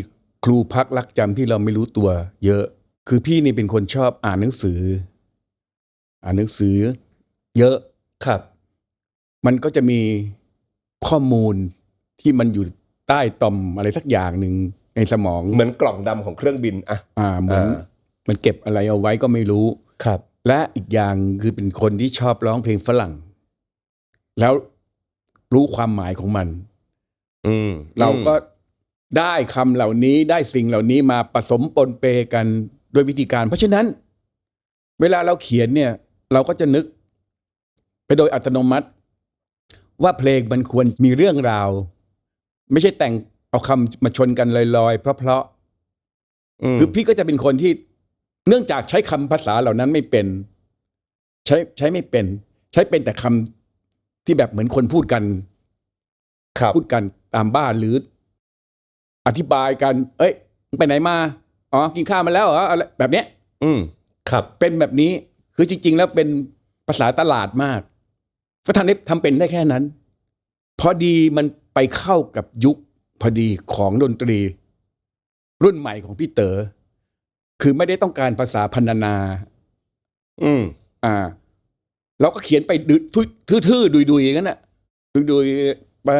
ครูพักรักจำที่เราไม่รู้ตัวเยอะ คือพี่นี่เป็นคนชอบอ่านหนังสือ เยอะ ครับ มันก็จะมีข้อมูลที่มันอยู่ใต้ต่อมอะไรสักอย่างหนึ่งในสมอง เหมือนกล่องดำของเครื่องบินเหมือนมันเก็บอะไรเอาไว้ก็ไม่รู้ ครับ และอีกอย่างคือเป็นคนที่ชอบร้องเพลงฝรั่ง แล้วรู้ความหมายของมันเราก็ได้คำเหล่านี้ได้สิ่งเหล่านี้มาผสมปนเปกันด้วยวิธีการเพราะฉะนั้นเวลาเราเขียนเนี่ยเราก็จะนึกไปโดยอัตโนมัติว่าเพลงมันควรมีเรื่องราวไม่ใช่แต่งเอาคำมาชนกันลอยๆเพราะคือพี่ก็จะเป็นคนที่เนื่องจากใช้คำภาษาเหล่านั้นไม่เป็นใช้ไม่เป็นใช้เป็นแต่คำที่แบบเหมือนคนพูดกันพูดกันตามบ้านหรืออธิบายกันไปไหนมากินข้าวมาแล้วเหรออะไรแบบเนี้ยครับเป็นแบบนี้คือจริงๆแล้วเป็นภาษาตลาดมากก็ทำเป็นได้แค่นั้นพอดีมันไปเข้ากับยุคพอดีของดนตรีรุ่นใหม่ของพี่เต๋อคือไม่ได้ต้องการภาษาพรรณนา เราก็เขียนไปทื่อๆดุยๆอย่างนั้นน่ะดุยๆไป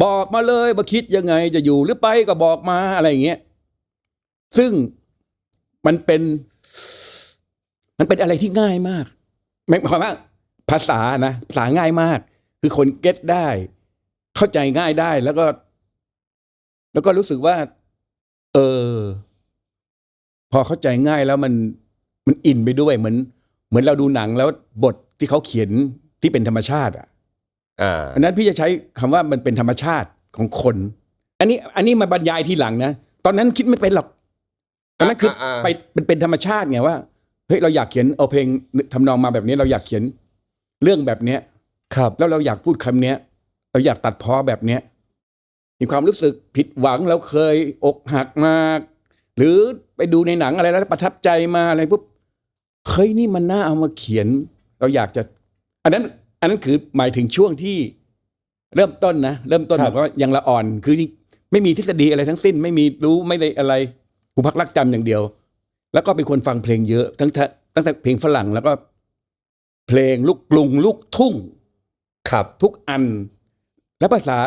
บอกมาเลยว่าคิดยังไงจะอยู่หรือไปก็บอกมาอะไรอย่างเงี้ยซึ่งมันเป็นอะไรที่ง่ายมากหมายความว่าภาษาง่ายมากคือคนเก็ตได้เข้าใจง่ายได้แล้วก็รู้สึกว่าพอเข้าใจง่ายแล้วมันอินไปด้วยเหมือนเราดูหนังแล้วบทที่เขาเขียนที่เป็นธรรมชาติอันนั้นพี่จะใช้คำว่ามันเป็นธรรมชาติของคนอันนี้มาบรรยายทีหลังนะตอนนั้นคิดไม่เป็นหรอกตอนนั้นคือไปเป็นธรรมชาติไงว่าเฮ้ยเราอยากเขียนเอาเพลงทำนองมาแบบนี้เราอยากเขียนเรื่องแบบเนี้ยครับแล้วเราอยากพูดคำเนี้ยเราอยากตัดพ้อแบบเนี้ยมีความรู้สึกผิดหวังเราเคยอกหักมาหรือไปดูในหนังอะไรแล้วประทับใจมาอะไรปุ๊บเฮ้ยนี่มันน่าเอามาเขียนเราอยากจะอันนั้นคือหมายถึงช่วงที่เริ่มต้นแบบว่ายังละอ่อนคือไม่มีทฤษฎีอะไรทั้งสิ้นไม่มีรู้ไม่ได้อะไรกูพักรักจำอย่างเดียวแล้วก็เป็นคนฟังเพลงเยอะตั้งแต่เพลงฝรั่งแล้วก็เพลงลูกกรุงลูกทุ่งครับทุกอันแล้วภาษา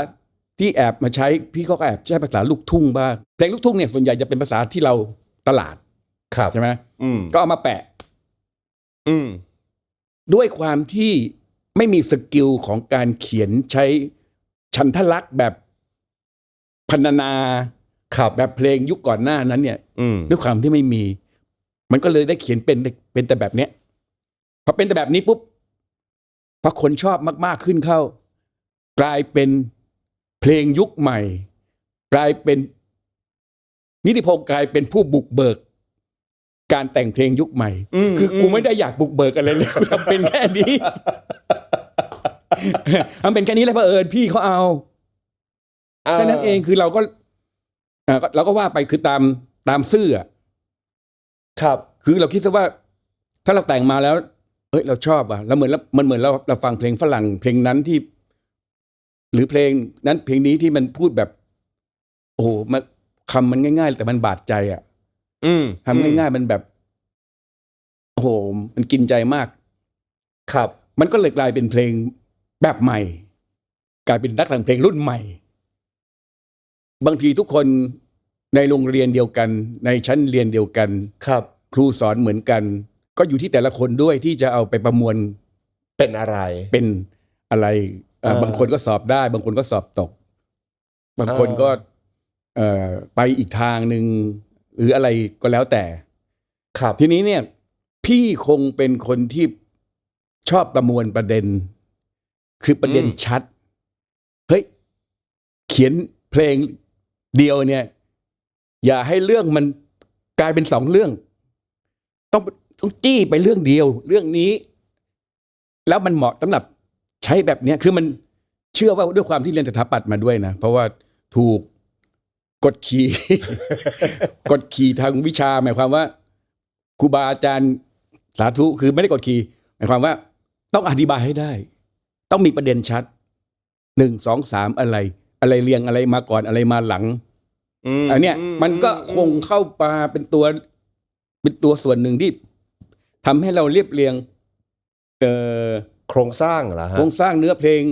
ที่แอบมาใช้พี่ก็แอบใช้ภาษาลูกทุ่งบ้างเพลงลูกทุ่งเนี่ยส่วนใหญ่จะเป็นภาษาที่เราตลาดใช่ไหมก็เอามาแปะด้วยความที่ไม่มีสกิลของการเขียนใช้ฉันทลักษณ์แบบพรรณนาแบบเพลงยุคก่อนหน้านั้นเนี่ยด้วยความที่ไม่มีมันก็เลยได้เขียนเป็นแต่แบบเนี้ยพอเป็นแต่แบบนี้ปุ๊บพอคนชอบมากๆขึ้นเข้ากลายเป็นเพลงยุคใหม่กลายเป็นนิติพงศ์กลายเป็นผู้บุกเบิกการแต่งเพลงยุคใหม่คือกูไม่ได้อยากบุกเบิกอะไรเลยทำเป็นแค่นี้ทำเป็นแค่นี้แล้วเผอิญพี่เขาเอาแค่นั้นเองคือเราก็ว่าไปคือตามซื่อครับคือเราคิดซะว่าถ้าเราแต่งมาแล้วเราชอบแล้วเหมือนเราฟังเพลงฝรั่งเพลงนั้นที่หรือเพลงนั้นเพลงนี้ที่มันพูดแบบโอ้โหคำมันง่ายๆแต่มันบาดใจทำง่ายๆมันแบบโอ้โหมันกินใจมากครับมันก็เลยกลายเป็นเพลงแบบใหม่กลายเป็นนักแต่งเพลงรุ่นใหม่บางทีทุกคนในโรงเรียนเดียวกันในชั้นเรียนเดียวกันครับครูสอนเหมือนกันก็อยู่ที่แต่ละคนด้วยที่จะเอาไปประมวลเป็นอะไรบางคนก็สอบได้บางคนก็สอบตกบางคนก็ไปอีกทางหนึ่งหรืออะไรก็แล้วแต่ครับทีนี้เนี่ยพี่คงเป็นคนที่ชอบประมวลประเด็นคือประเด็นชัดเฮ้ยเขียนเพลงเดียวเนี่ยอย่าให้เรื่องมันกลายเป็นสองเรื่องต้องจี้ไปเรื่องเดียวเรื่องนี้แล้วมันเหมาะสำหรับใช้แบบเนี้ยคือมันเชื่อว่าด้วยความที่เรียนสถาปัตย์มาด้วยนะเพราะว่าถูกกดขี่ กดขี่ทางวิชาหมายความว่าครูบาอาจารย์สาธุคือไม่ได้กดขี่หมายความว่าต้องอธิบายให้ได้ต้องมีประเด็นชัด1 2 3อะไรเรียงอะไรมาก่อนอะไรมาหลังอันเนี้ยมันก็คงเข้ามาเป็นตัวส่วนหนึ่งที่ทำให้เราเรียบเรียงโครงสร้างเหรอฮะโครงสร้างเนื้อเพลง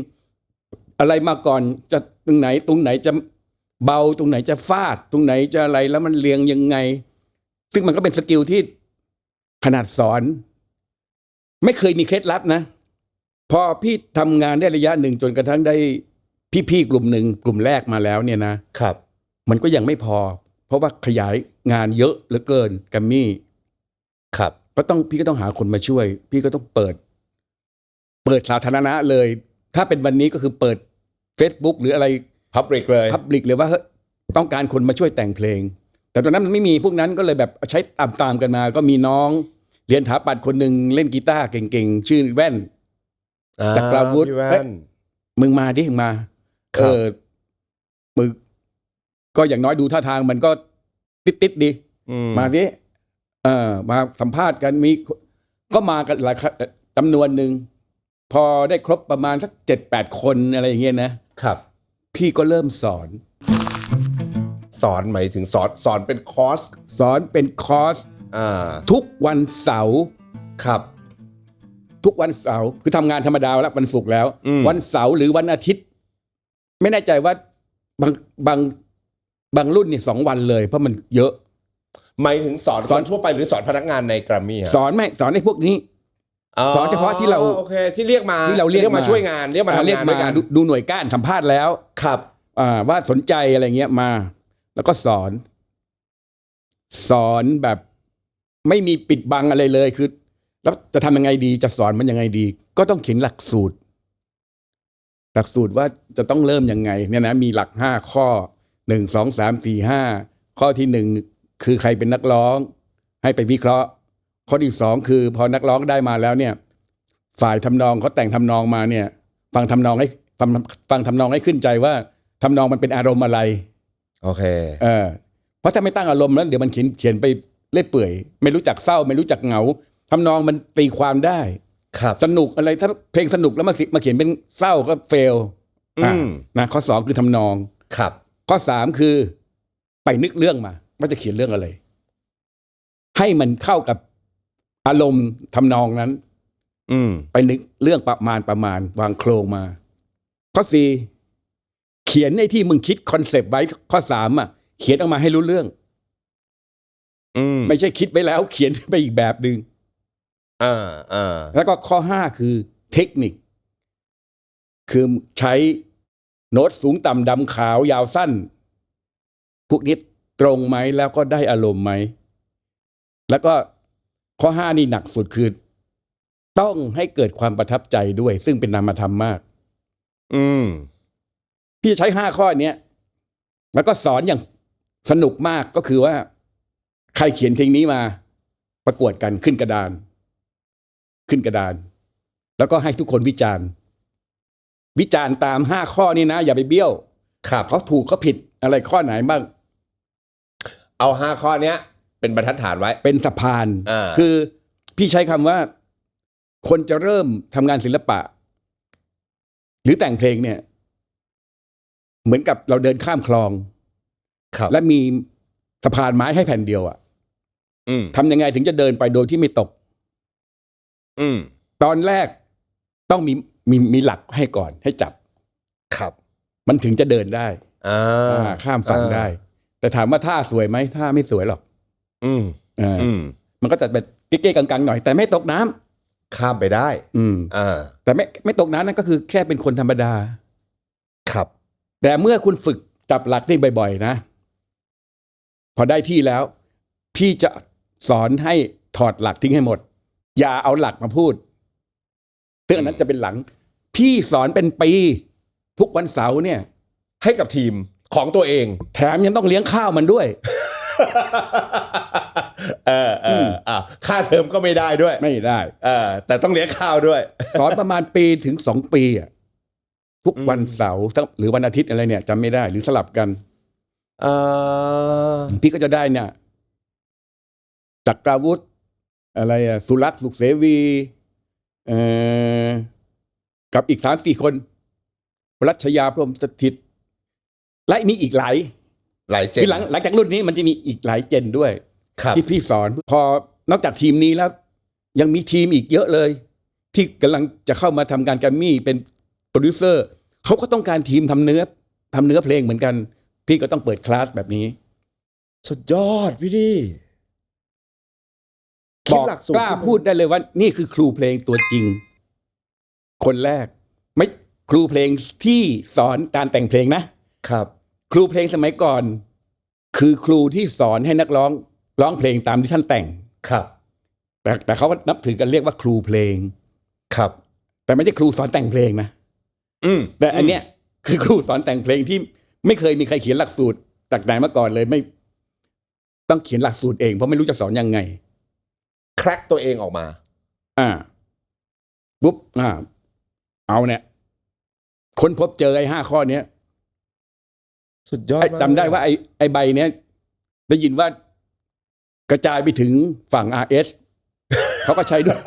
อะไรมาก่อนจะตรงไหนจะเบาตรงไหนจะฟาดตรงไหนจะอะไรแล้วมันเรียงยังไงซึ่งมันก็เป็นสกิลที่ขนาดสอนไม่เคยมีเคล็ดลับนะพอพี่ทำงานได้ระยะหนึ่งจนกระทั่งได้พี่ๆกลุ่มหนึ่งกลุ่มแรกมาแล้วเนี่ยนะครับมันก็ยังไม่พอเพราะว่าขยายงานเยอะเหลือเกินแกมมี่ครับพี่ก็ต้องหาคนมาช่วยพี่ก็ต้องเปิดสาธารณะเลยถ้าเป็นวันนี้ก็คือเปิด Facebook หรืออะไรpublic เลยว่าต้องการคนมาช่วยแต่งเพลงแต่ตอนนั้นมันไม่มีพวกนั้นก็เลยแบบใช้ตามกันมาก็มีน้องเรียนสถาปัตย์คนหนึ่งเล่นกีตาร์เก่งๆชื่อแว่นจากกลาวุฒิมึงมาดิมึงมามึงก็อย่างน้อยดูท่าทางมันก็ติดดีมาดิมาสัมภาษณ์กันก็มากันหลายจำนวนหนึ่งพอได้ครบประมาณสัก 7-8 คนอะไรอย่างเงี้ยนะครับพี่ก็เริ่มสอนหมายถึงสอนเป็นคอร์สทุกวันเสาร์ครับ ทุกวันเสาร์คือทำงานธรรมดาแล้ววันศุกร์แล้ว วันเสาร์หรือวันอาทิตย์ ไม่แน่ใจว่าบางรุ่นเนี่ย2 วันเลยเพราะมันเยอะ หมายถึงสอนคนทั่วไปหรือสอนพนักงานในแกรมมี่ สอนให้พวกนี้สอนเฉพาะที่เรา โอเคที่เรียกมา ที่เราเรียกมา ช่วยงานเรียกมาทำงานด้วยกัน ดูหน่วยก้านสัมภาษณ์แล้ว ครับ ว่าสนใจอะไรเงี้ยมา แล้วก็สอนแบบไม่มีปิดบังอะไรเลยคือแล้วจะทำยังไงดีจะสอนมันยังไงดี ก็ต้องเขียนหลักสูตรว่าจะต้องเริ่มยังไงเนี่ยนะมีหลัก5 ข้อ1 2 3 4 5ข้อที่1คือใครเป็นนักร้องให้ไปวิเคราะห์ข้อที่2คือพอนักร้องได้มาแล้วเนี่ยฝ่ายทำนองเขาแต่งทำนองมาเนี่ยฟังทำนองให้ขึ้นใจว่าทำนองมันเป็นอารมณ์อะไรโอเคเพราะถ้าไม่ตั้งอารมณ์แล้วเดี๋ยวมันเขียนไปเล่อยเปื่อยไม่รู้จักเศร้าไม่รู้จักเหงาทำนองมันตีความได้สนุกอะไรถ้าเพลงสนุกแล้วมาเขียนเป็นเศร้าก็เฟลนะข้อ2คือทำนองครับข้อ3คือไปนึกเรื่องมาว่าจะเขียนเรื่องอะไรให้มันเข้ากับอารมณ์ทำนองนั้นไปนึกเรื่องประมาณวางโครงมาข้อ4เขียนในที่มึงคิดคอนเซปต์ไว้ข้อ3เขียนออกมาให้รู้เรื่องไม่ใช่คิดไปแล้วเขียนไปอีกแบบนึงแล้วก็ข้อ5คือเทคนิคคือใช้โน้ตสูงต่ำดำขาวยาวสั้นพวกนี้ตรงไหมแล้วก็ได้อารมณ์ไหมแล้วก็ข้อ5นี่หนักสุดคือต้องให้เกิดความประทับใจด้วยซึ่งเป็นนามธรรมมากพี่ใช้5 ข้อนี้แล้วก็สอนอย่างสนุกมากก็คือว่าใครเขียนเพลงนี้มาประกวดกันขึ้นกระดานแล้วก็ให้ทุกคนวิจารณ์ตาม5 ข้อนี้นะอย่าไปเบี้ยวเขาถูกเขาผิดอะไรข้อไหนบ้างเอา5 ข้อเนี้ยเป็นบรรทัดฐานไว้เป็นสะพานคือพี่ใช้คำว่าคนจะเริ่มทำงานศิลปะหรือแต่งเพลงเนี่ยเหมือนกับเราเดินข้ามคลองและมีสะพานไม้ให้แผ่นเดียวทำยังไงถึงจะเดินไปโดยที่ไม่ตกตอนแรกต้องมีหลักให้ก่อนให้จับมันถึงจะเดินได้ข้ามฝั่งได้แต่ถามว่าท่าสวยไหมท่าไม่สวยหรอกมันก็จะเป็นเก๊ๆกังๆหน่อยแต่ไม่ตกน้ำข้ามไปได้แต่ไม่ตกน้ำนั่นก็คือแค่เป็นคนธรรมดาแต่เมื่อคุณฝึกจับหลักนี่บ่อยๆนะพอได้ที่แล้วพี่จะสอนให้ถอดหลักทิ้งให้หมดอย่าเอาหลักมาพูดซึ่งอันนั้นจะเป็นหลังพี่สอนเป็นปีทุกวันเสาร์เนี่ยให้กับทีมของตัวเองแถมยังต้องเลี้ยงข้าวมันด้วยค่าเทอมก็ไม่ได้ด้วยไม่ได้แต่ต้องเลี้ยงข้าวด้วยสอนประมาณปีถึง2 ปีทุกวันเสาร์หรือวันอาทิตย์อะไรเนี่ยจำไม่ได้หรือสลับกันพี่ก็จะได้เนี่ยจักราวุธอะไรสุรักษ์สุขเสวีกับอีก3-4 คนรัชยาพรหมสถิตและนี่อีกหลายเจนคือหลังจากรุ่นนี้มันจะมีอีกหลายเจนด้วยที่พี่สอนพอนอกจากทีมนี้แล้วยังมีทีมอีกเยอะเลยที่กำลังจะเข้ามาทำการแกรมมี่เป็นโปรดิวเซอร์เขาก็ต้องการทีมทำเนื้อเพลงเหมือนกันพี่ก็ต้องเปิดคลาสแบบนี้สุดยอดพี่ดิบอกกล้าพูดได้เลยว่านี่คือครูเพลงตัวจริงคนแรกไม่ครูเพลงที่สอนการแต่งเพลงนะครับครูเพลงสมัยก่อนคือครูที่สอนให้นักร้องเพลงตามที่ท่านแต่งครับแต่เขาก็นับถือกันเรียกว่าครูเพลงครับแต่ไม่ใช่ครูสอนแต่งเพลงนะแต่อันเนี้ยคือครูสอนแต่งเพลงที่ไม่เคยมีใครเขียนหลักสูตรจากไหนมาก่อนเลยไม่ต้องเขียนหลักสูตรเองเพราะไม่รู้จะสอนยังไงแคร็กตัวเองออกมาปุ๊บเอาเนี่ยค้นพบเจอไอ้5 ข้อนี้สุดยอดจำได้ว่าไอ้ใบเนี้ยได้ยินว่ากระจายไปถึงฝั่ง RS เขาก็ใช้ด้วย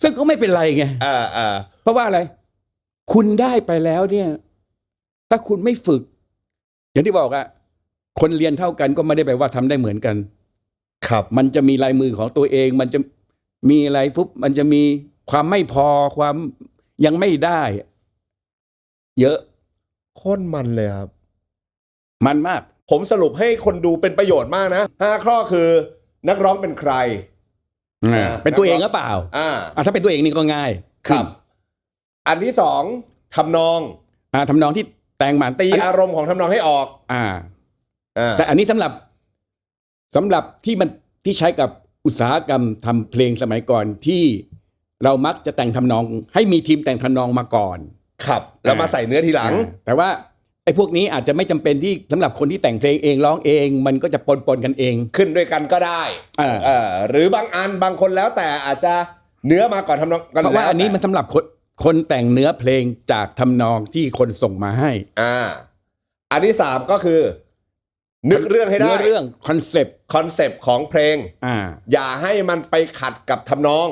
ซึ่งก็ไม่เป็นไรไงเพราะว่าอะไรคุณได้ไปแล้วเนี่ยถ้าคุณไม่ฝึกอย่างที่บอกคนเรียนเท่ากันก็ไม่ได้แปลว่าทำได้เหมือนกันครับมันจะมีลายมือของตัวเองมันจะ มีอะไรปุ๊บมันจะมีความไม่พอความยังไม่ได้ เยอะ โคตรมันเลยครับ มันมาก ผมสรุปให้คนดูเป็นประโยชน์มากนะ5 ข้อคือนักร้องเป็นใคร เป็นตัวเองหรือเปล่าถ้าเป็นตัวเองนี่ก็ง่าย ครับ อันที่2ทำนอง ทำนองที่แต่งมา ตีอารมณ์ของทำนองให้ออกแต่อันนี้สำหรับที่ใช้กับอุตสาหกรรมทำเพลงสมัยก่อนที่เรามักจะแต่งทำนองให้มีทีมแต่งทำนองมาก่อนครับแล้วมาใส่เนื้อทีหลังแต่ว่าไอ้พวกนี้อาจจะไม่จำเป็นที่สำหรับคนที่แต่งเพลงเองร้องเองมันก็จะปนกันเองขึ้นด้วยกันก็ได้หรือบางคนแล้วแต่อาจจะเนื้อมาก่อนทำนองเพราะว่าอันนี้มันสำหรับคนแต่งเนื้อเพลงจากทำนองที่คนส่งมาให้อันที่3ก็คือนึกเรื่องให้ได้เรื่องคอนเซปต์ของเพลงอย่าให้มันไปขัดกับทำนอง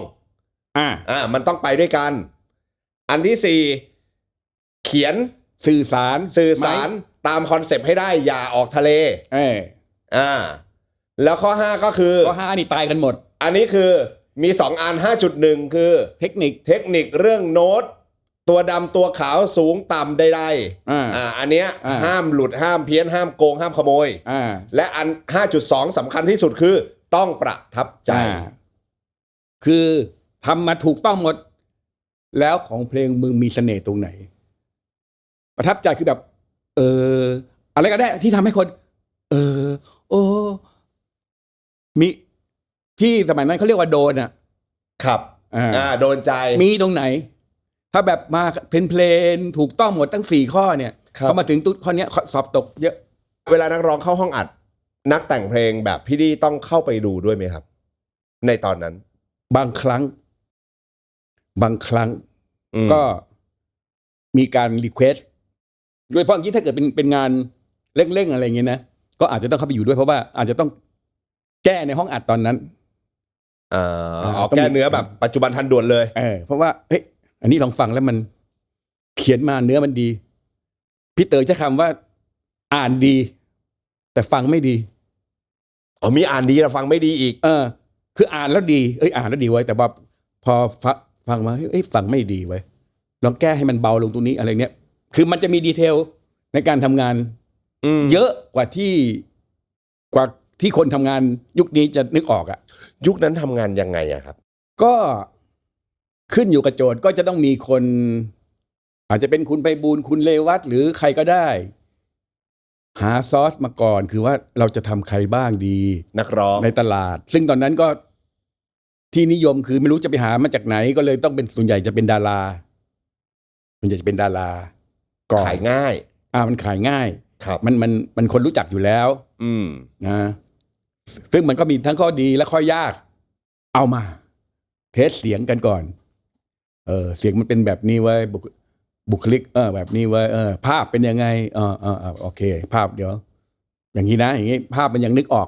มันต้องไปด้วยกันอันที่4เขียนสื่อสารตามคอนเซปต์ให้ได้อย่าออกทะเลแล้วข้อ5ก็คือข้อ5นี่ตายกันหมดอันนี้คือมี2อัน 5.1 คือเทคนิคเรื่องโน้ตตัวดำตัวขาวสูงต่ำใดๆอันเนี้ยห้ามหลุดห้ามเพี้ยนห้ามโกงห้ามขโมยและอัน 5.2 สำคัญที่สุดคือต้องประทับใจคือทำมาถูกต้องหมดแล้วของเพลงมึงมีเสน่ห์ตรงไหนประทับใจคือแบบอะไรก็ได้ที่ทำให้คนมีที่สมัยนั้นเขาเรียกว่าโดนครับโดนใจมีตรงไหนถ้าแบบมาเพลนถูกต้องหมดตั้ง4ข้อเนี่ยเขามาถึงข้อนี้สอบตกเยอะเวลานักร้องเข้าห้องอัดนักแต่งเพลงแบบพี่ดีต้องเข้าไปดูด้วยไหมครับในตอนนั้นบางครั้งก็มีการรีเควสต์โดยเฉพาะอย่างนี้ถ้าเกิดเป็นงานเร่งๆอะไรอย่างเงี้ยนะก็อาจจะต้องเข้าไปอยู่ด้วยเพราะว่าอาจจะต้องแก้ในห้องอัดตอนนั้นแก้เนื้อแบบปัจจุบันทันด่วนเลยเพราะว่าเฮ้ยอันนี้ลองฟังแล้วมันเขียนมาเนื้อมันดีพี่เต๋อใช้คำว่าอ่านดีแต่ฟังไม่ดีมีอ่านดีแต่ฟังไม่ดีอีกคืออ่านแล้วดีอ่านแล้วดีไว้แต่ว่าพอฟังมาฟังไม่ดีไว้ลองแก้ให้มันเบาลงตรงนี้อะไรเนี้ยคือมันจะมีดีเทลในการทำงานเยอะกว่าที่คนทำงานยุคนี้จะนึกออกยุคนั้นทำงานยังไงครับก็ขึ้นอยู่กับโจทย์ก็จะต้องมีคนอาจจะเป็นคุณไพบูลย์คุณเลวัตหรือใครก็ได้หาซอสมาก่อนคือว่าเราจะทำใครบ้างดีนักร้องในตลาดซึ่งตอนนั้นก็ที่นิยมคือไม่รู้จะไปหามาจากไหนก็เลยต้องเป็นส่วนใหญ่จะเป็นดารามันจะเป็นดาราขายง่ายมันขายง่ายครับมันคนรู้จักอยู่แล้วนะซึ่งมันก็มีทั้งข้อดีและข้อยากเอามาเทสเสียงกันก่อนเสียงมันเป็นแบบนี้ไว้บุคลิกแบบนี้ไว้ภาพเป็นยังไงโอเคภาพเดี๋ยวอย่างนี้นะอย่างนี้ภาพมันยังนึกออก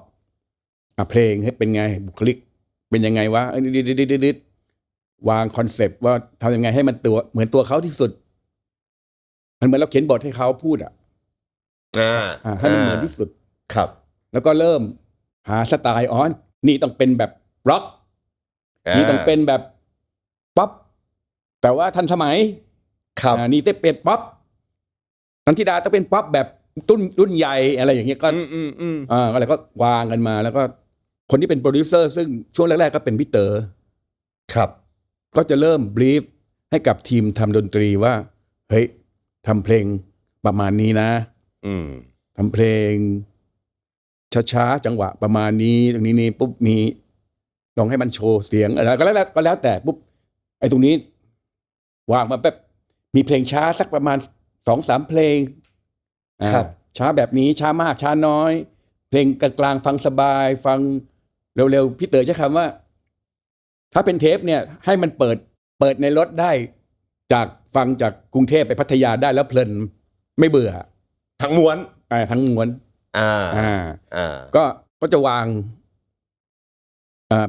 เพลงให้เป็นไงบุคลิกเป็นยังไงวะดิดวางคอนเซปต์ว่าทำยังไงให้มันเหมือนตัวเขาที่สุดมันเหมือนเราเขียนบทให้เขาพูดให้มันเหมือนที่สุดครับแล้วก็เริ่มหาสไตล์นี่ต้องเป็นแบบร็อกนี่ต้องเป็นแบบป๊อปแต่ว่าทันสมัยนี่ต้องเป็นป๊อปนันทิดาต้องเป็นป๊อปแบบรุ่นใหญ่อะไรอย่างเงี้ยก็อะไรก็วางกันมาแล้วก็คนที่เป็นโปรดิวเซอร์ซึ่งช่วงแรกๆก็เป็นพี่เต๋อครับก็จะเริ่มบรีฟให้กับทีมทำดนตรีว่าเฮ้ยทำเพลงประมาณนี้นะทำเพลงช้าๆจังหวะประมาณนี้ตรงนี้ปุ๊บมีลองให้มันโชว์เสียงอะไรก็แล้วแต่ปุ๊บไอ้ตรงนี้วางมาแบบมีเพลงช้าสักประมาณ 2-3 เพลงช้าแบบนี้ช้ามากช้าน้อยเพลงกลางๆฟังสบายฟังเร็วๆพี่เต๋อใช้คำว่าถ้าเป็นเทปเนี่ยให้มันเปิดในรถได้จากฟังจากกรุงเทพไปพัทยาได้แล้วเพลินไม่เบื่อทั้งม้วนก็จะวาง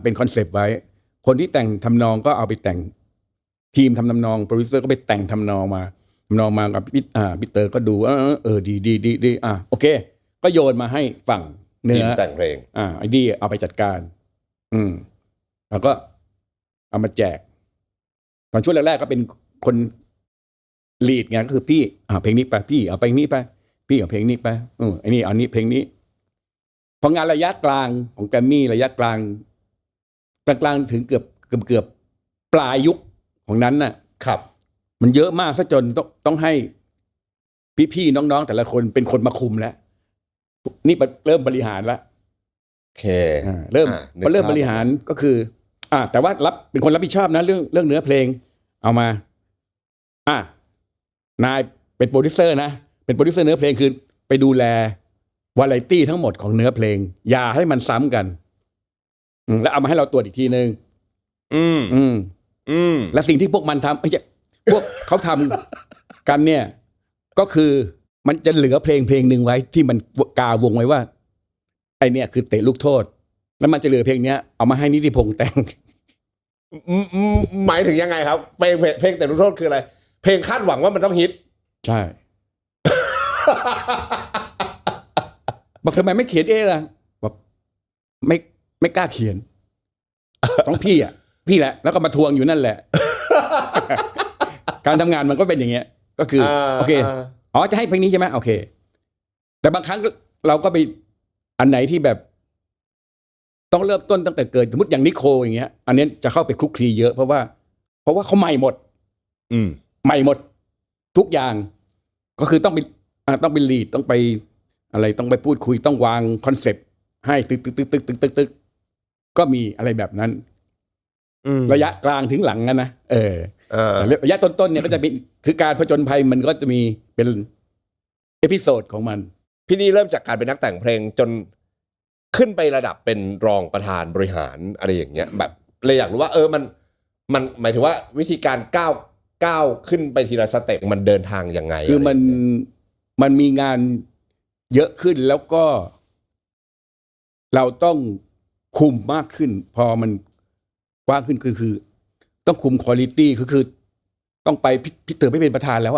เป็นคอนเซปต์ไว้คนที่แต่งทำนองก็เอาไปแต่งทีมทำทำนองโปรดิวเซอร์ก็ไปแต่งทำนองมากับพี่เต๋อก็ดูดีโอเคก็โยนมาให้ฝั่งเนื้อแต่งเพลงไอ้ดีเอาไปจัดการแล้วก็ เอามาแจกตอนช่วงแรกๆก็เป็นคนลีดไงก็คือพี่เพลงนี้ไปพี่เอาไปนี้ไปพี่เอาเพลงนี้ไปไอ้นี่เอานี้เพลงนี้พองานระยะกลางของแกรมมี่ระยะกลางถึงเกือบปลายยุคของนั้นน่ะ ครับ มันเยอะมากซะจนต้องให้พี่ๆน้องๆแต่ละคนเป็นคนมาคุมแล้วนี่เริ่มบริหารแล้ว โอเค เริ่ม นึก เริ่ม ภาพ บริหารก็คือแต่ว่าเป็นคนรับผิดชอบนะเรื่องเนื้อเพลงเอามานายเป็นโปรดิวเซอร์นะเป็นโปรดิวเซอร์เนื้อเพลงคือไปดูแลวาไรตี้ทั้งหมดของเนื้อเพลงอย่าให้มันซ้ำกันแล้วเอามาให้เราตรวจอีกทีนึงและสิ่งที่พวกมันทำไม่ใช่พวกเขาทำกันเนี่ยก็คือมันจะเหลือเพลงหนึ่งไว้ที่มันกาวงไว้ว่าไอเนี่ยคือเตะลูกโทษแล้วมันจะเหลือเพลงเนี้ยเอามาให้นิติพงษ์แต่ง หมายถึงยังไงครับเพลงแต่ลูกโทษคืออะไรเพลงคาดหวังว่ามันต้องฮิต ใช่ บอกทำไมไม่เขียนล่ะบอกไม่กล้าเขียนต้องพี่แหละแล้วก็มาทวงอยู่นั่นแหละ การทำงานมันก็เป็นอย่างเงี้ยก็คือโอเคจะให้เพลงนี้ใช่ไหมโอเคแต่บางครั้งเราก็ไปอันไหนที่แบบต้องเริ่มต้นตั้งแต่เกิดสมมติอย่างนิโคอย่างเงี้ยอันนี้จะเข้าไปคลุกคลีเยอะเพราะว่าเขาใหม่หมดใหม่หมดทุกอย่างก็คือต้องไปลีดต้องไปอะไรต้องไปพูดคุยต้องวางคอนเซปต์ให้ตึกก็มีอะไรแบบนั้นระยะกลางถึงหลังนะระยะต้นเนี่ยก็จะเป็นคือการผจญภัยมันก็จะมีเป็นเอพิโซดของมันพี่ดีเริ่มจากการเป็นนักแต่งเพลงจนขึ้นไประดับเป็นรองประธานบริหารอะไรอย่างเงี้ยแบบเลยอยากรู้ว่ามันหมายถึงว่าวิธีการก้าวขึ้นไปทีละสเต็ปมันเดินทางยังไงคือมันมีงานเยอะขึ้นแล้วก็เราต้องคุมมากขึ้นพอมันกว้างขึ้นคือต้องคุมควอลิตี้คือต้องไปพี่เต๋อไม่เป็นประธานแล้ว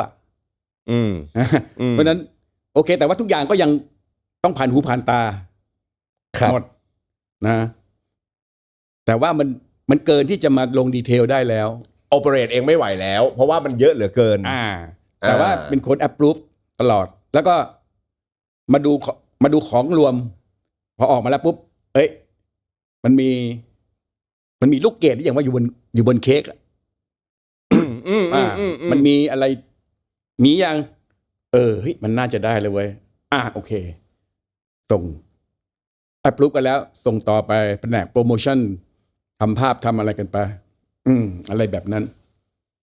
เพราะนั้นโอเคแต่ว่าทุกอย่างก็ยังต้องผ่านหูผ่านตาหมดนะแต่ว่ามันเกินที่จะมาลงดีเทลได้แล้วโอเปเรตเองไม่ไหวแล้วเพราะว่ามันเยอะเหลือเกินแต่ว่าเป็นคนแอปพรูฟตลอดแล้วก็มาดูของรวมพอออกมาแล้วปุ๊บมันมีลูกเกดที่อย่างว่าอยู่บนเค้กมันมีอะไรมียังมันน่าจะได้เลยเว้ยโอเคส่งแอปพรูฟกันแล้วส่งต่อไปแผนกโปรโมชั่นทำภาพทำอะไรกันไปอะไรแบบนั้น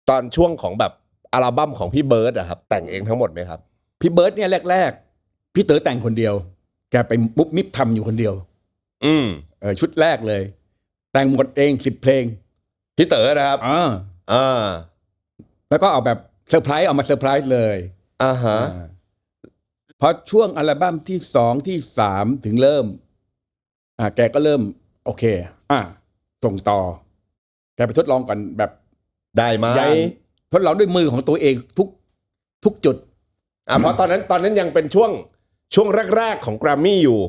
ตอนช่วงของแบบอัลบั้มของพี่เบิร์ดอะครับแต่งเองทั้งหมดไหมครับพี่เบิร์ดเนี่ยแรกๆพี่เต๋อแต่งคนเดียวแกไปมุบมิบทำอยู่คนเดียวชุดแรกเลยแต่งหมดเอง10 เพลงพี่เต๋อนะครับแล้วก็เอาแบบเซอร์ไพรส์เอามาเซอร์ไพรส์เลยพอช่วงอัลบั้มที่2ที่3ถึงเริ่มแกก็เริ่มโอเคส่งต่อแกไปทดลองก่อนแบบได้ไหมทดลองด้วยมือของตัวเองทุกจุดเพราะตอนนั้นยังเป็นช่วงแรกๆของแกรมมี่อยู่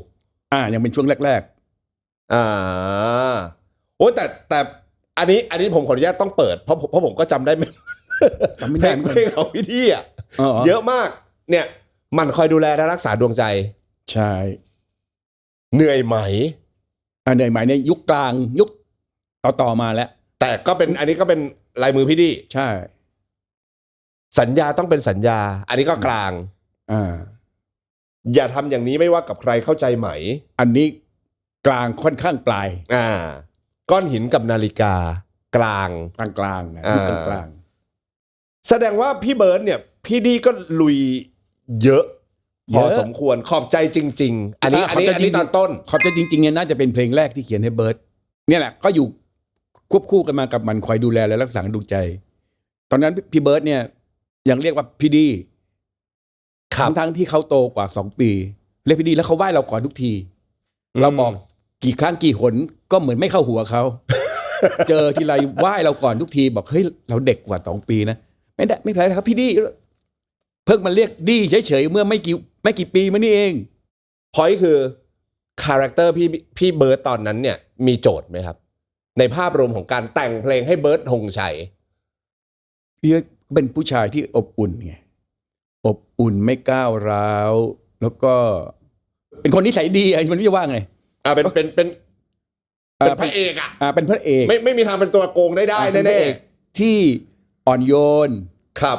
ยังเป็นช่วงแรกโอ้แต่อันนี้ผมขออนุญาตต้องเปิดเพราะผมก็จำได้ไม่เพลงของพี่ที่เยอะมากเนี่ยมันคอยดูแลและรักษาดวงใจใช่เหนื่อยไหมเหนื่อยไหมเนี่ยยุคกลางยุคต่อมาแล้วแต่ก็เป็นอันนี้ก็เป็นลายมือพี่ดีใช่สัญญาต้องเป็นสัญญาอันนี้ก็กลางอย่าทำอย่างนี้ไม่ว่ากับใครเข้าใจไหมอันนี้กลางค่อนข้างปลายก้อนหินกับนาฬิกากลางนะกลางแสดงว่าพี่เบิร์ดเนี่ยพี่ดีก็ลุยเยอะพอสมควรขอบใจจริงๆอันนี้ตอนต้นขอบใจจริงๆเนี่ยน่าจะเป็นเพลงแรกที่เขียนให้เบิร์ดเนี่ยแหละก็อยู่ควบคู่กันมากับมันคอยดูแลและรักษาดวงใจตอนนั้นพี่เบิร์ดเนี่ยยังเรียกว่าพี่ดีทั้งที่เขาโตกว่า2 ปีเรียกพี่ดีแล้วเขาไหว้เราก่อนทุกทีเราบอกกี่ครั้งกี่หนก็เหมือนไม่เข้าหัวเขาเจอทีไรไหว้เราก่อนทุกทีบอกเฮ้ยเราเด็กกว่า2 ปีนะไม่เป็นไรครับพี่ดีเพิ่งมาเรียกดีเฉยๆเมื่อไม่กี่ปีมานี่เองพอยคือคาแรคเตอร์พี่เบิร์ดตอนนั้นเนี่ยมีโจทย์ไหมครับ ในภาพรวมของการแต่งเพลงให้เบิร์ดธงชัย พี่เป็นผู้ชายที่อบอุ่นไงอบอุ่นไม่ก้าวร้าวแล้วก็เป็นคนนิสัยดีไอ้มันจะว่าไงเป็นพระเอกเป็นพระเอก ไม่มีทางเป็นตัวโกงได้แน่ๆที่อ่อนโยนครับ